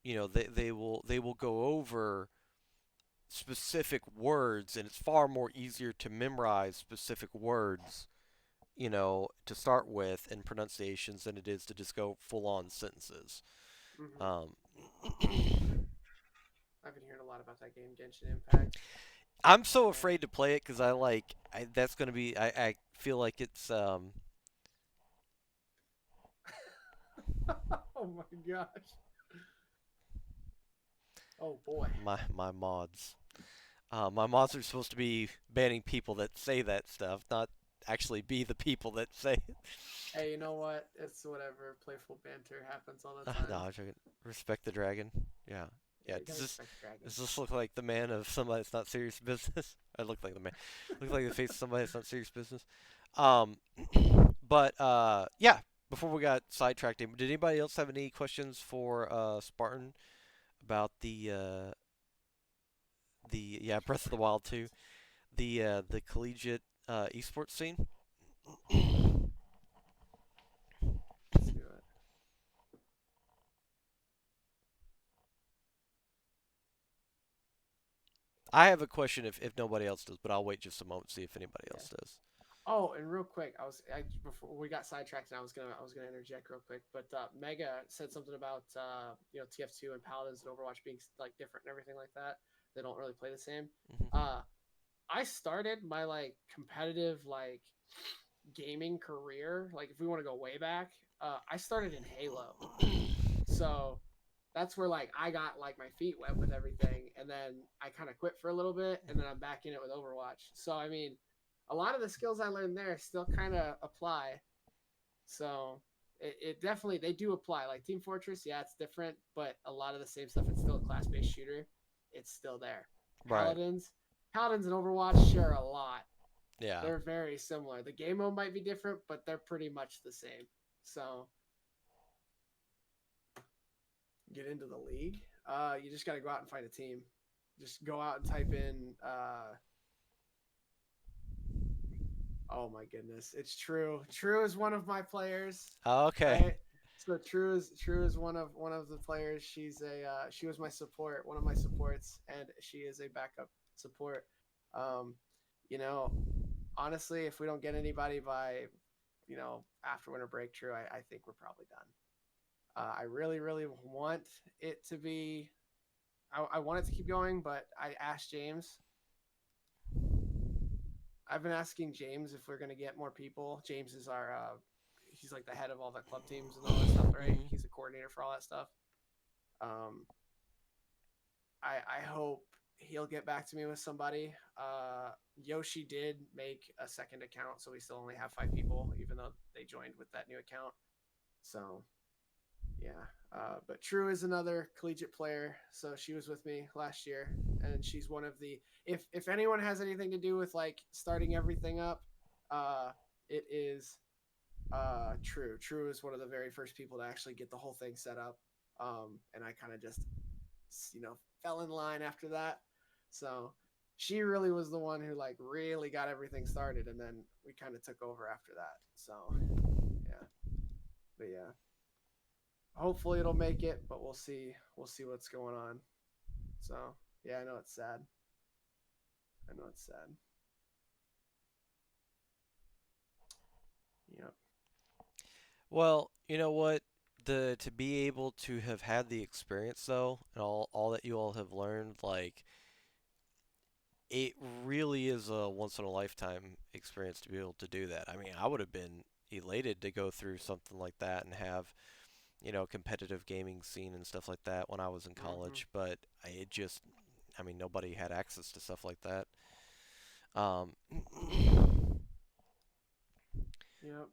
they will go over specific words, and it's far more easier to memorize specific words, to start with and pronunciations than it is to just go full on sentences. Hmm. Um, I've been hearing a lot about that game, Genshin Impact. I'm so And afraid to play it because that's gonna be I feel like it's oh my gosh. Oh boy. my mods. My mods are supposed to be banning people that say that stuff, not actually be the people that say it. Hey, you know what? It's whatever. Playful banter happens all the No, time. I'm joking. Respect the dragon. Yeah. Yeah, Yeah. you Does gotta this respect the dragon. does this look like the man of somebody that's not serious business? I look like the man. Look like the face of somebody that's not serious business. Um, but yeah. Before we got sidetracked, did anybody else have any questions for Spartan about the Breath of the Wild 2, the collegiate esports scene? Let's do it. I have a question if nobody else does, but I'll wait just a moment to see if anybody Yeah. else does. Oh, and real quick, before we got sidetracked, and I was gonna interject real quick, but Mega said something about TF2 and Paladins and Overwatch being like different and everything like that. They don't really play the same. Hmm. Uh, I started my like competitive like gaming career, like if we want to go way back, I started in Halo. So that's where like I got like my feet wet with everything, and then I kind of quit for a little bit, and then I'm back in it with Overwatch. So I mean, a lot of the skills I learned there still kind of apply. So it definitely they do apply. Like Team Fortress, yeah, it's different, but a lot of the same stuff. It's still a class-based shooter. It's still there. Right. Paladins, Paladins and Overwatch share a lot. Yeah. They're very similar. The game mode might be different, but they're pretty much the same. So get into the league. You just got to go out and find a team. Just go out and type in. Oh my goodness, it's True. True is one of my players, Okay. right? So True is one of the players. She was my support, one of my supports, and she is a backup support. Um, you know, honestly, if we don't get anybody by after winter break, True, I think we're probably done. I really, really want it to be. I want it to keep going, but I asked James. I've been asking James if we're gonna get more people. James is our he's like the head of all the club teams and all that stuff, right? Hmm. He's the coordinator for all that stuff. Um, I hope he'll get back to me with somebody. Yoshi did make a second account, so we still only have 5 people, even though they joined with that new account. So yeah, but True is another collegiate player. So she was with me last year, and she's one of the. If anyone has anything to do with like starting everything up, uh, it is True. True is one of the very first people to actually get the whole thing set up. And I kind of just fell in line after that. So she really was the one who like really got everything started, and then we kind of took over after that. So yeah, but yeah, hopefully it'll make it, but we'll see. We'll see what's going on. So yeah, I know it's sad. I know it's sad. Yep. Well, you know what? The to be able to have had the experience though, and all that you all have learned, like it really is a once in a lifetime experience to be able to do that. I mean, I would have been elated to go through something like that and have, competitive gaming scene and stuff like that when I was in Mm-hmm. college, but it just, I mean, nobody had access to stuff like that. Um, Yep.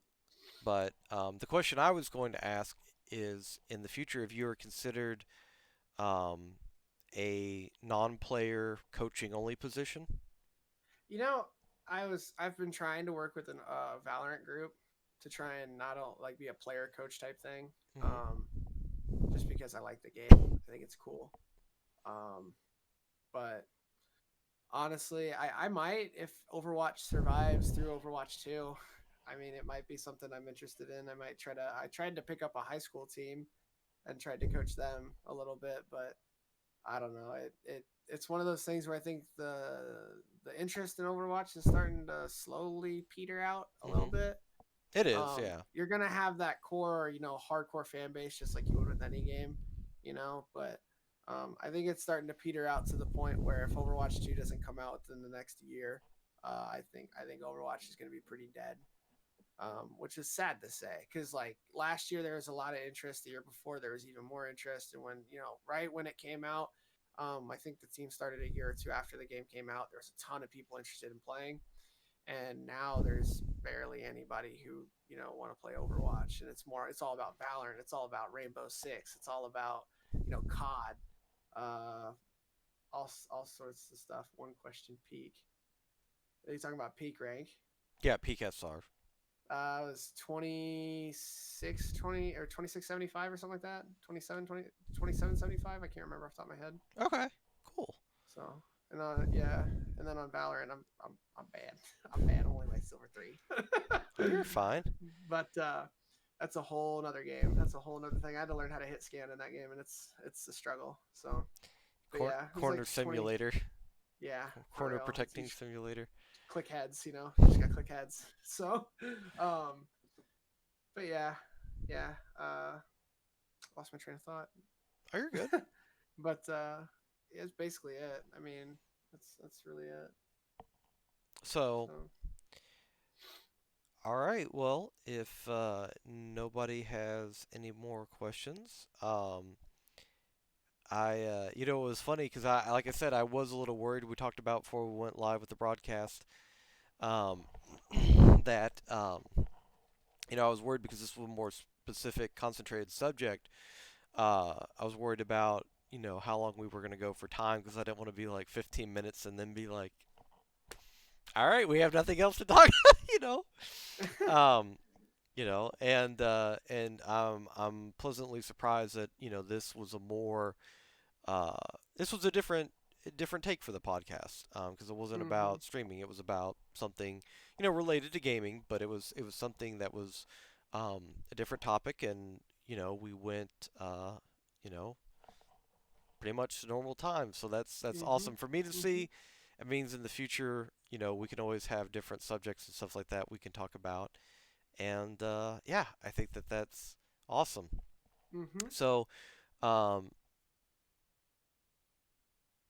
but the question I was going to ask is, in the future, if you are considered um, a non-player coaching only position. You know, I've been trying to work with an Valorant group to try and not like be a player coach type thing. Hmm. Um, just because I like the game, I think it's cool. Um, but honestly, I might if Overwatch survives through Overwatch 2. I mean, it might be something I'm interested in. I might try to. I tried to pick up a high school team and tried to coach them a little bit, but I don't know. It's one of those things where I think the interest in Overwatch is starting to slowly peter out a little Hmm. bit. It is, yeah. You're gonna have that core, hardcore fan base just like you would with any game, but I think it's starting to peter out to the point where if Overwatch 2 doesn't come out within the next year, I think Overwatch is gonna be pretty dead. Which is sad to say because like last year there was a lot of interest. The year before there was even more interest, and when right when it came out, I think the team started a year or two after the game came out. There was a ton of people interested in playing, and now there's barely anybody who want to play Overwatch. And it's all about Valorant. It's all about Rainbow Six. It's all about COD, uh, all sorts of stuff. One question peak. Are you talking about peak rank? Yeah, PCASR. It was 26, 20 or 2675 or something like that. 2775. I can't remember off the top of my head. Okay, cool. So, and yeah, and then on Valorant, I'm bad. I'm bad. I'm only like silver 3. Oh, you're fine. But that's a whole another game. That's a whole another thing. I had to learn how to hit scan in that game, and it's a struggle. So, but yeah, it was like Corner 20. simulator. Yeah, for Corner real. protecting simulator. Click heads. You just got click heads. So, um, but yeah, yeah. Lost my train of thought. Oh, you're good. But it's basically it. I mean, that's really it. So, So. all right. Well, if nobody has any more questions, it was funny because like I said, I was a little worried. We talked about before we went live with the broadcast, um, that I was worried because this was a more specific, concentrated subject. I was worried about how long we were gonna go for time because I didn't want to be like 15 minutes and then be like, all right, we have nothing else to talk. you know, um, and I'm pleasantly surprised that uh, this was a different take for the podcast because it wasn't Hmm. about streaming. It was about something related to gaming, but it was something that was a different topic, and we went you know pretty much normal time. So that's Hmm. awesome for me to Hmm. see. It means in the future, we can always have different subjects and stuff like that we can talk about. And yeah, I think that that's awesome. Hmm. So, um,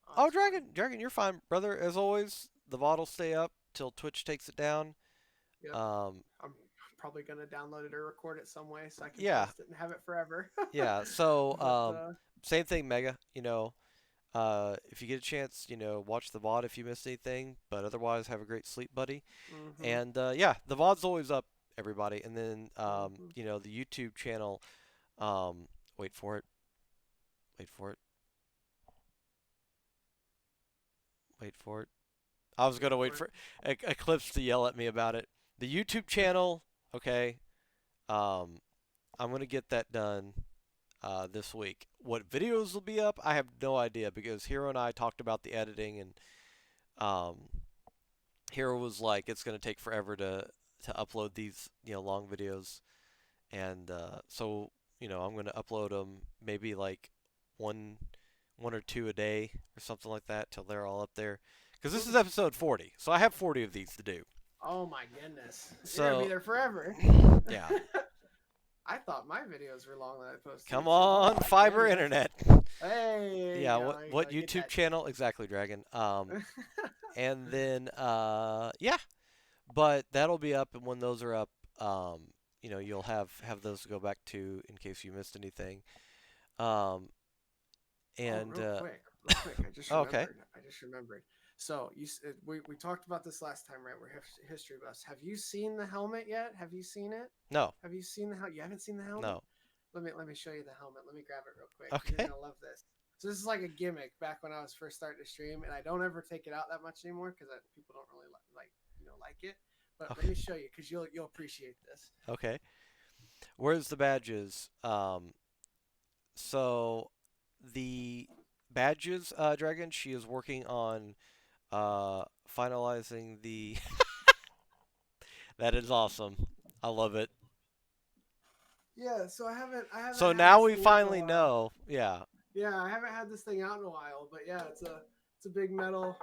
Oh, oh, it's fine. Dragon, you're fine, brother. As always, the VOD will stay up till Twitch takes it down. Yep. Um, I'm probably gonna download it or record it some way so I can yeah, post it and have it forever. yeah. So, But same thing, Mega. If you get a chance, watch the VOD if you missed anything. But otherwise, have a great sleep, buddy. hmm. And yeah, the VOD's always up, everybody. And then, Hmm. the YouTube channel. Um, wait for it. Wait for it. Wait for it. I was Wait gonna wait for it. for Eclipse to yell at me about it. The YouTube channel, okay. Um, I'm gonna get that done this week. What videos will be up, I have no idea because Hero and I talked about the editing, and um, Hero was like, it's gonna take forever to upload these long videos, and so I'm gonna upload them maybe like one one or two a day or something like that till they're all up there. Because this is episode 40, so I have 40 of these to do. Oh my goodness, you're gonna be So there forever. yeah, I thought my videos were long that I posted come too. Oh on, my fiber goodness. internet. Hey, there you Yeah, go. what There you what go. Get YouTube that. channel exactly, Dragon? And then yeah, but that'll be up, and when those are up, you'll have those to go back to in case you missed anything. Um, Oh, and real quick. I just okay, remembered. I just remembered. So we talked about this last time, right? We're history buffs. Have you seen the helmet yet? Have you seen it? no, Have you seen the helmet? You haven't seen the helmet? no, Let me show you the helmet. Let me grab it real quick. You're okay, gonna love this. So this is like a gimmick back when I was first starting to stream, and I don't ever take it out that much anymore because people don't really like it. But let okay, me show you because you'll appreciate this. okay. Where's the badges? So the badges, Dragon. She is working on finalizing the. That is awesome. I love it. Yeah, so I haven't So had now this we thing out in a finally while. know. Yeah. Yeah, I haven't had this thing out in a while, but yeah, it's a big metal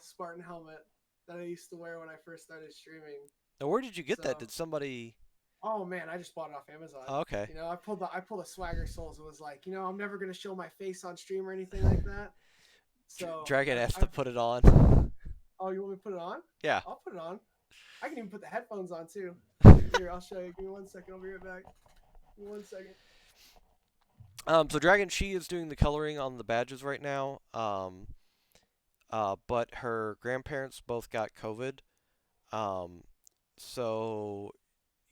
Spartan helmet that I used to wear when I first started streaming. Now, where did you get that? So, Did somebody? oh man, I just bought it off Amazon. Oh, okay. I pulled a Swagger Souls and was like, I'm never gonna show my face on stream or anything like that. So Dragon I've, has to I've put it on. oh, you want me to put it on? Yeah. I'll put it on. I can even put the headphones on too. Here, I'll show you. Give me 1 second. I'll be right back. Give me 1 second. So Dragon, she is doing the coloring on the badges right now. But her grandparents both got COVID. Um, so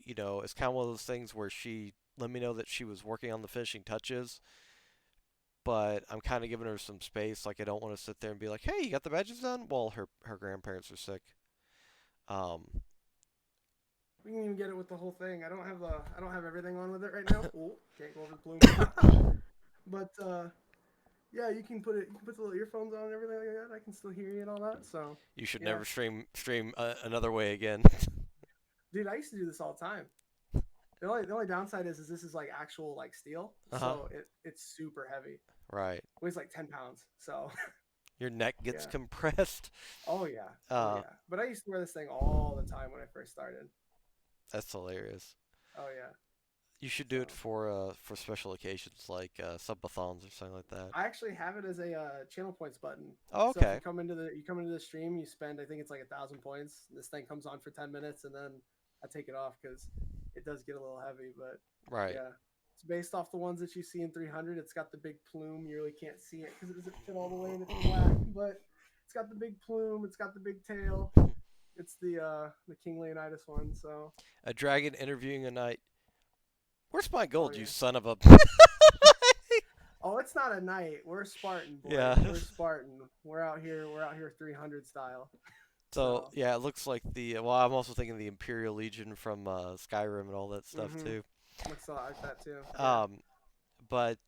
it's kind of one of those things where she let me know that she was working on the finishing touches, but I'm kind of giving her some space. Like I don't want to sit there and be like, "Hey, you got the badges done?" While her grandparents are sick. Um, We can even get it with the whole thing. I don't have everything on with it right now. Oh, can't go over the bloom. But yeah, you can put the little earphones on and everything like that. I can still hear you and all that. So you should yeah, never stream another way again. dude, I used to do this all the time. The only downside is this is like actual like steel, Uh huh. so it's super heavy. Right. Weighs like 10 pounds. So Your neck gets yeah. compressed. Oh yeah. Oh Uh, yeah. But I used to wear this thing all the time when I first started. that's hilarious. Oh yeah. You should do it So for special occasions like subathons or something like that. I actually have it as a channel points button. Oh, So if okay. you come into the stream, you spend I think it's like 1,000 points. This thing comes on for 10 minutes, and then I take it off because it does get a little heavy. But Right. yeah, it's based off the ones that you see in 300. It's got the big plume. You really can't see it because it doesn't fit all the way and it's black. But it's got the big plume. It's got the big tail. It's the King Leonidas one. So A dragon interviewing a knight. Where's my oh gold, you yeah. son of a? Oh, it's not a knight. We're Spartan Yeah. boys. We're Spartan. We're out here. We're out here 300 style. So So yeah, it looks like the. Well, I'm also thinking the Imperial Legion from Skyrim and all that stuff mm-hmm. too. Looks a lot like that too. Yeah. Um, but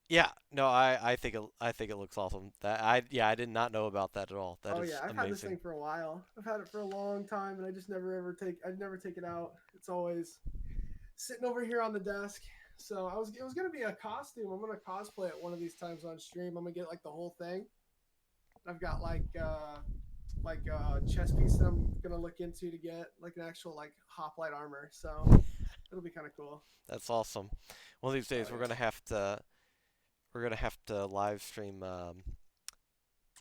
yeah, no, I think it looks awesome. That I did not know about that at all. That Oh yeah, is I've had this amazing. thing for a while. I've had it for a long time, and I just never ever take. I'd never take it out. It's always sitting over here on the desk. So it was gonna be a costume. I'm gonna cosplay it one of these times on stream. I'm gonna get like the whole thing. I've got like a chest piece that I'm gonna look into to get like an actual like hoplite armor. So it'll be kind of cool. That's awesome. One of these Oh days yeah. we're gonna have to live stream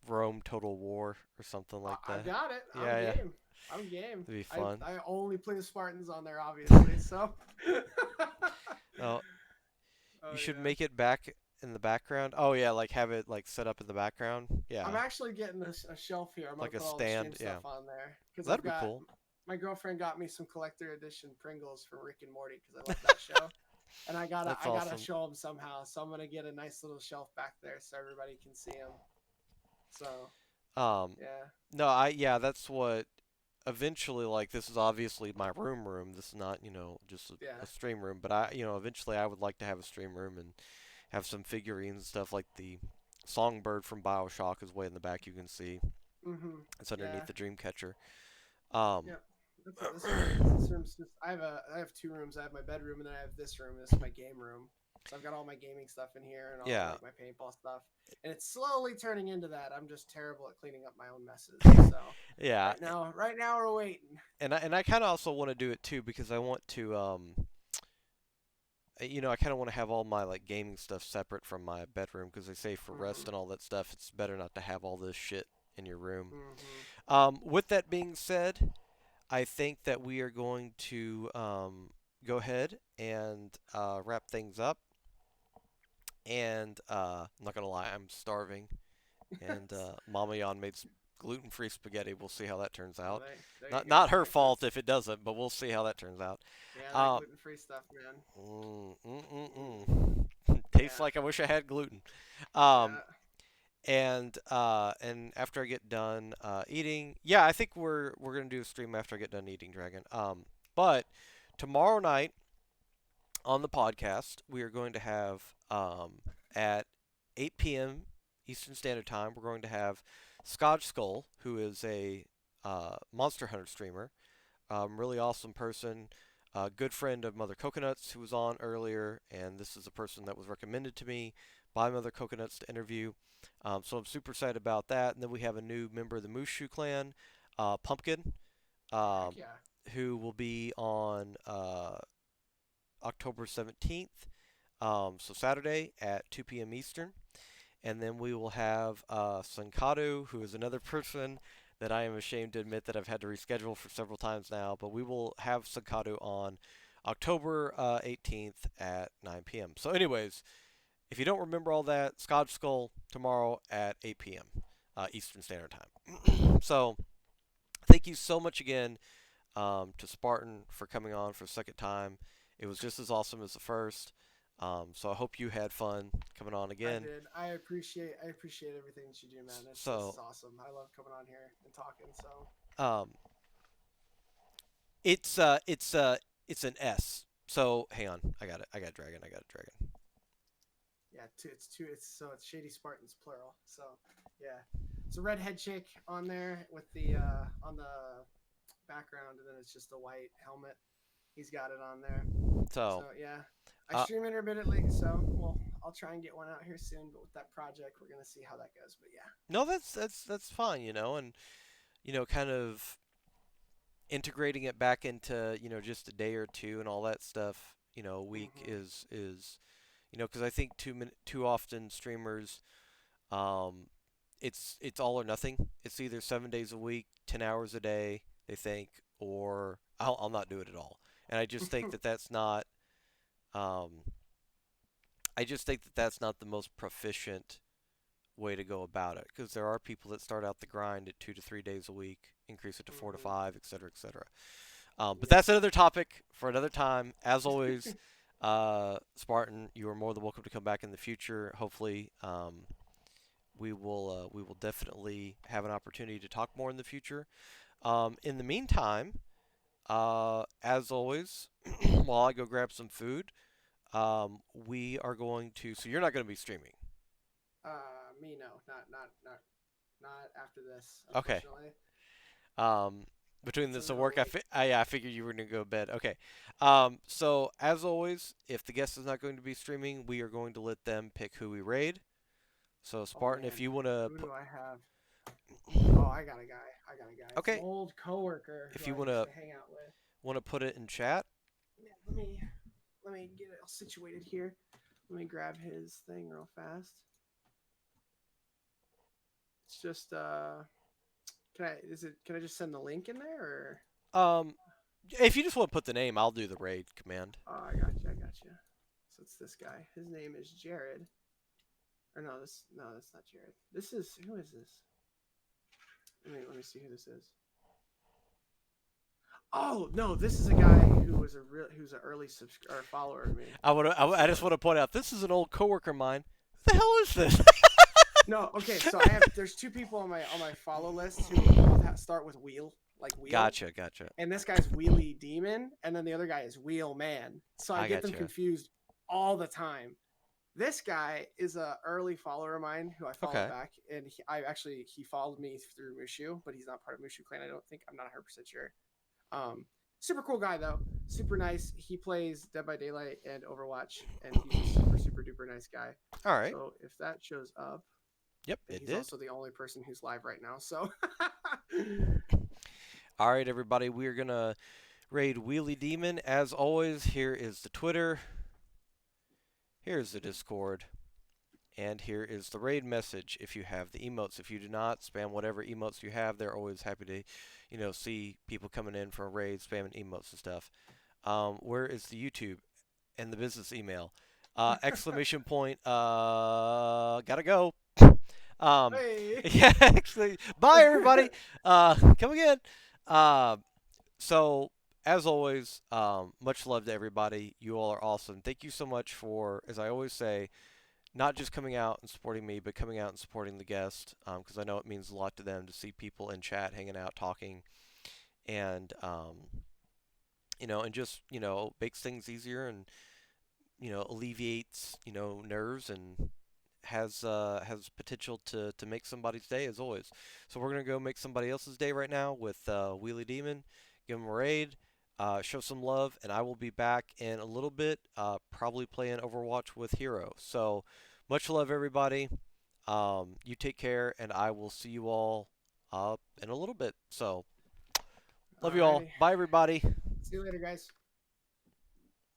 Rome Total War or something like I that. got it. I'm Yeah, yeah, game. I'm game. it'd be fun. I only play the Spartans on there, obviously. So. Oh, Oh you should yeah. make it back in the background. Oh yeah, like have it like set up in the background. Yeah, I'm actually getting a shelf here. I'm gonna like a put all the stream stand. Yeah, stuff on there because I've that'd be got cool. my girlfriend got me some collector edition Pringles from Rick and Morty because I love that show, and That's I gotta awesome. show them somehow. So I'm gonna get a nice little shelf back there so everybody can see them. So Um, yeah. no, I yeah, that's what eventually like this is obviously my room. This is not, just a Yeah. stream room, but I eventually I would like to have a stream room and have some figurines and stuff like the songbird from BioShock is way in the back you can see. Mhm. It's underneath Yeah. the Dreamcatcher. Um Yep. That's what this room is. This room's just I have two rooms. I have my bedroom and then I have this room. This is my game room. So I've got all my gaming stuff in here and all yeah. like my paintball stuff. And it's slowly turning into that. I'm just terrible at cleaning up my own messes. So Yeah, right now we're waiting. and I kind of also want to do it too because I want to I kind of want to have all my like gaming stuff separate from my bedroom because they say for rest Mhm. and all that stuff, it's better not to have all this shit in your room. Mhm. With that being said, I think that we are going to go ahead and wrap things up. And I'm not gonna lie, I'm starving. And Mama Yon made gluten-free spaghetti. We'll see how that turns Oh, out. there you Not go. her That fault gluten. if it doesn't, but we'll see how that turns out. Yeah, that Um, gluten free stuff, man. mm, mm, mm, Mm. Tastes Yeah. like I wish I had gluten. Um, Yeah. and after I get done eating, yeah, I think we're gonna do a stream after I get done eating, Dragon. But tomorrow night on the podcast, we are going to have at 8 p.m. Eastern Standard Time. We're going to have Scotch Skull, who is a Monster Hunter streamer, really awesome person, good friend of Mother Coconuts, who was on earlier, and this is a person that was recommended to me by Mother Coconuts to interview. So I'm super excited about that. And then we have a new member of the Mushu clan, Pumpkin, Oh heck um, yeah. who will be on October 17th, so Saturday at 2 p.m. Eastern. And then we will have Sankado, who is another person that I am ashamed to admit that I've had to reschedule for several times now. But we will have Sankado on October 18th at 9 p.m. So, anyways, if you don't remember all that, Scotch Skull tomorrow at 8 p.m. Eastern Standard Time. So, thank you so much again to Spartan for coming on for a second time. It was just as awesome as the first. So I hope you had fun coming on I again. did. I appreciate everything that you do, man. This So is awesome. I love coming on here and talking. So um, it's an S. So hang on, I got it. I got dragon. I got a dragon. yeah, it's Shady Spartans plural. So yeah, it's a red head chick on there with the on the background, and then it's just a white helmet. He's got it on there. So So yeah, I uh, stream intermittently. So well, I'll try and get one out here soon. But with that project, we're gonna see how that goes. But yeah. no, that's fine, and kind of integrating it back into just a day or two and all that stuff. a week Hmm. is because I think too often streamers, um, it's all or nothing. It's either 7 days a week, 10 hours a day, they think, or I'll not do it at all. And um, I just think that that's not the most proficient way to go about it because there are people that start out the grind at 2 to 3 days a week, increase it to four to Hmm. five, et cetera, et cetera. But Yep. that's another topic for another time. As always, Spartan, you are more than welcome to come back in the future. Hopefully, we will definitely have an opportunity to talk more in the future. In the meantime, as always, while I go grab some food, we are going to. So you're not going to be streaming. Me no, not after this, Okay. unfortunately. Um, between It's a this and little work, late. I figured you were going to go to bed. Okay. So as always, if the guest is not going to be streaming, we are going to let them pick who we raid. So Oh Spartan, if man, you want to who put, do I have? Oh, I got a guy. I got a guy. It's an okay, old coworker who if you I want used to to hang out with. put it in chat. Yeah, let me get it all situated here. Let me grab his thing real fast. It's just can I just send the link in there or Um, if you just want to put the name, I'll do the raid command. oh I got you, I got you. So it's this guy. His name is Jared. Or no, that's not Jared. This is who is this? Let me see who this is. Oh no, this is a guy who's an early or follower of me. I just So want to point out this is an old coworker of mine. Who the hell is this? no, okay. So there's two people on my follow list who both start with wheel, like wheel, Gotcha, gotcha. and this guy's Wheelie Demon, and then the other guy is Wheel Man. So I I get them gotcha. confused all the time. This guy is a early follower of mine who I follow Okay. back, and he followed me through Mushu, but he's not part of Mushu Clan. I don't think. I'm not 100% sure. Super cool guy though, super nice. He plays Dead by Daylight and Overwatch, and he's a super duper nice guy. All right. So if that shows up, Yep, and it he's did. also the only person who's live right now. So All right, everybody. We are gonna raid Wheelie Demon. As always, here is the Twitter. Here's the Discord. And here is the raid message if you have the emotes. If you do not, spam whatever emotes you have. They're always happy to, see people coming in for a raid, spamming emotes and stuff. Where is the YouTube and the business email? Exclamation point, gotta go. hey, Yeah, actually, bye everybody. Come again. Uh, so, as always, much love to everybody. You all are awesome. Thank you so much for, as I always say, not just coming out and supporting me, but coming out and supporting the guest, because I know it means a lot to them to see people in chat hanging out, talking, and and just makes things easier and alleviates nerves and has potential to make somebody's day as always. So we're gonna go make somebody else's day right now with Wheelie Demon, give him a raid. Show some love, and I will be back in a little bit, probably playing Overwatch with Hero. So, much love, everybody. You take care, and I will see you all up in a little bit. So, love you all. alrighty. Bye, everybody. See you later, guys.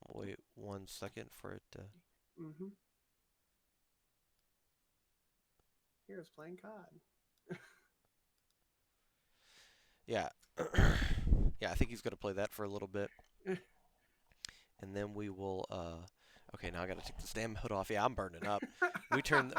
Wait 1 second for it to. Mm-hmm. Here's playing COD. Yeah. Yeah, I think he's going to play that for a little bit. And then we will. Okay, now I got to take this damn hood off. Yeah, I'm burning up. We turn.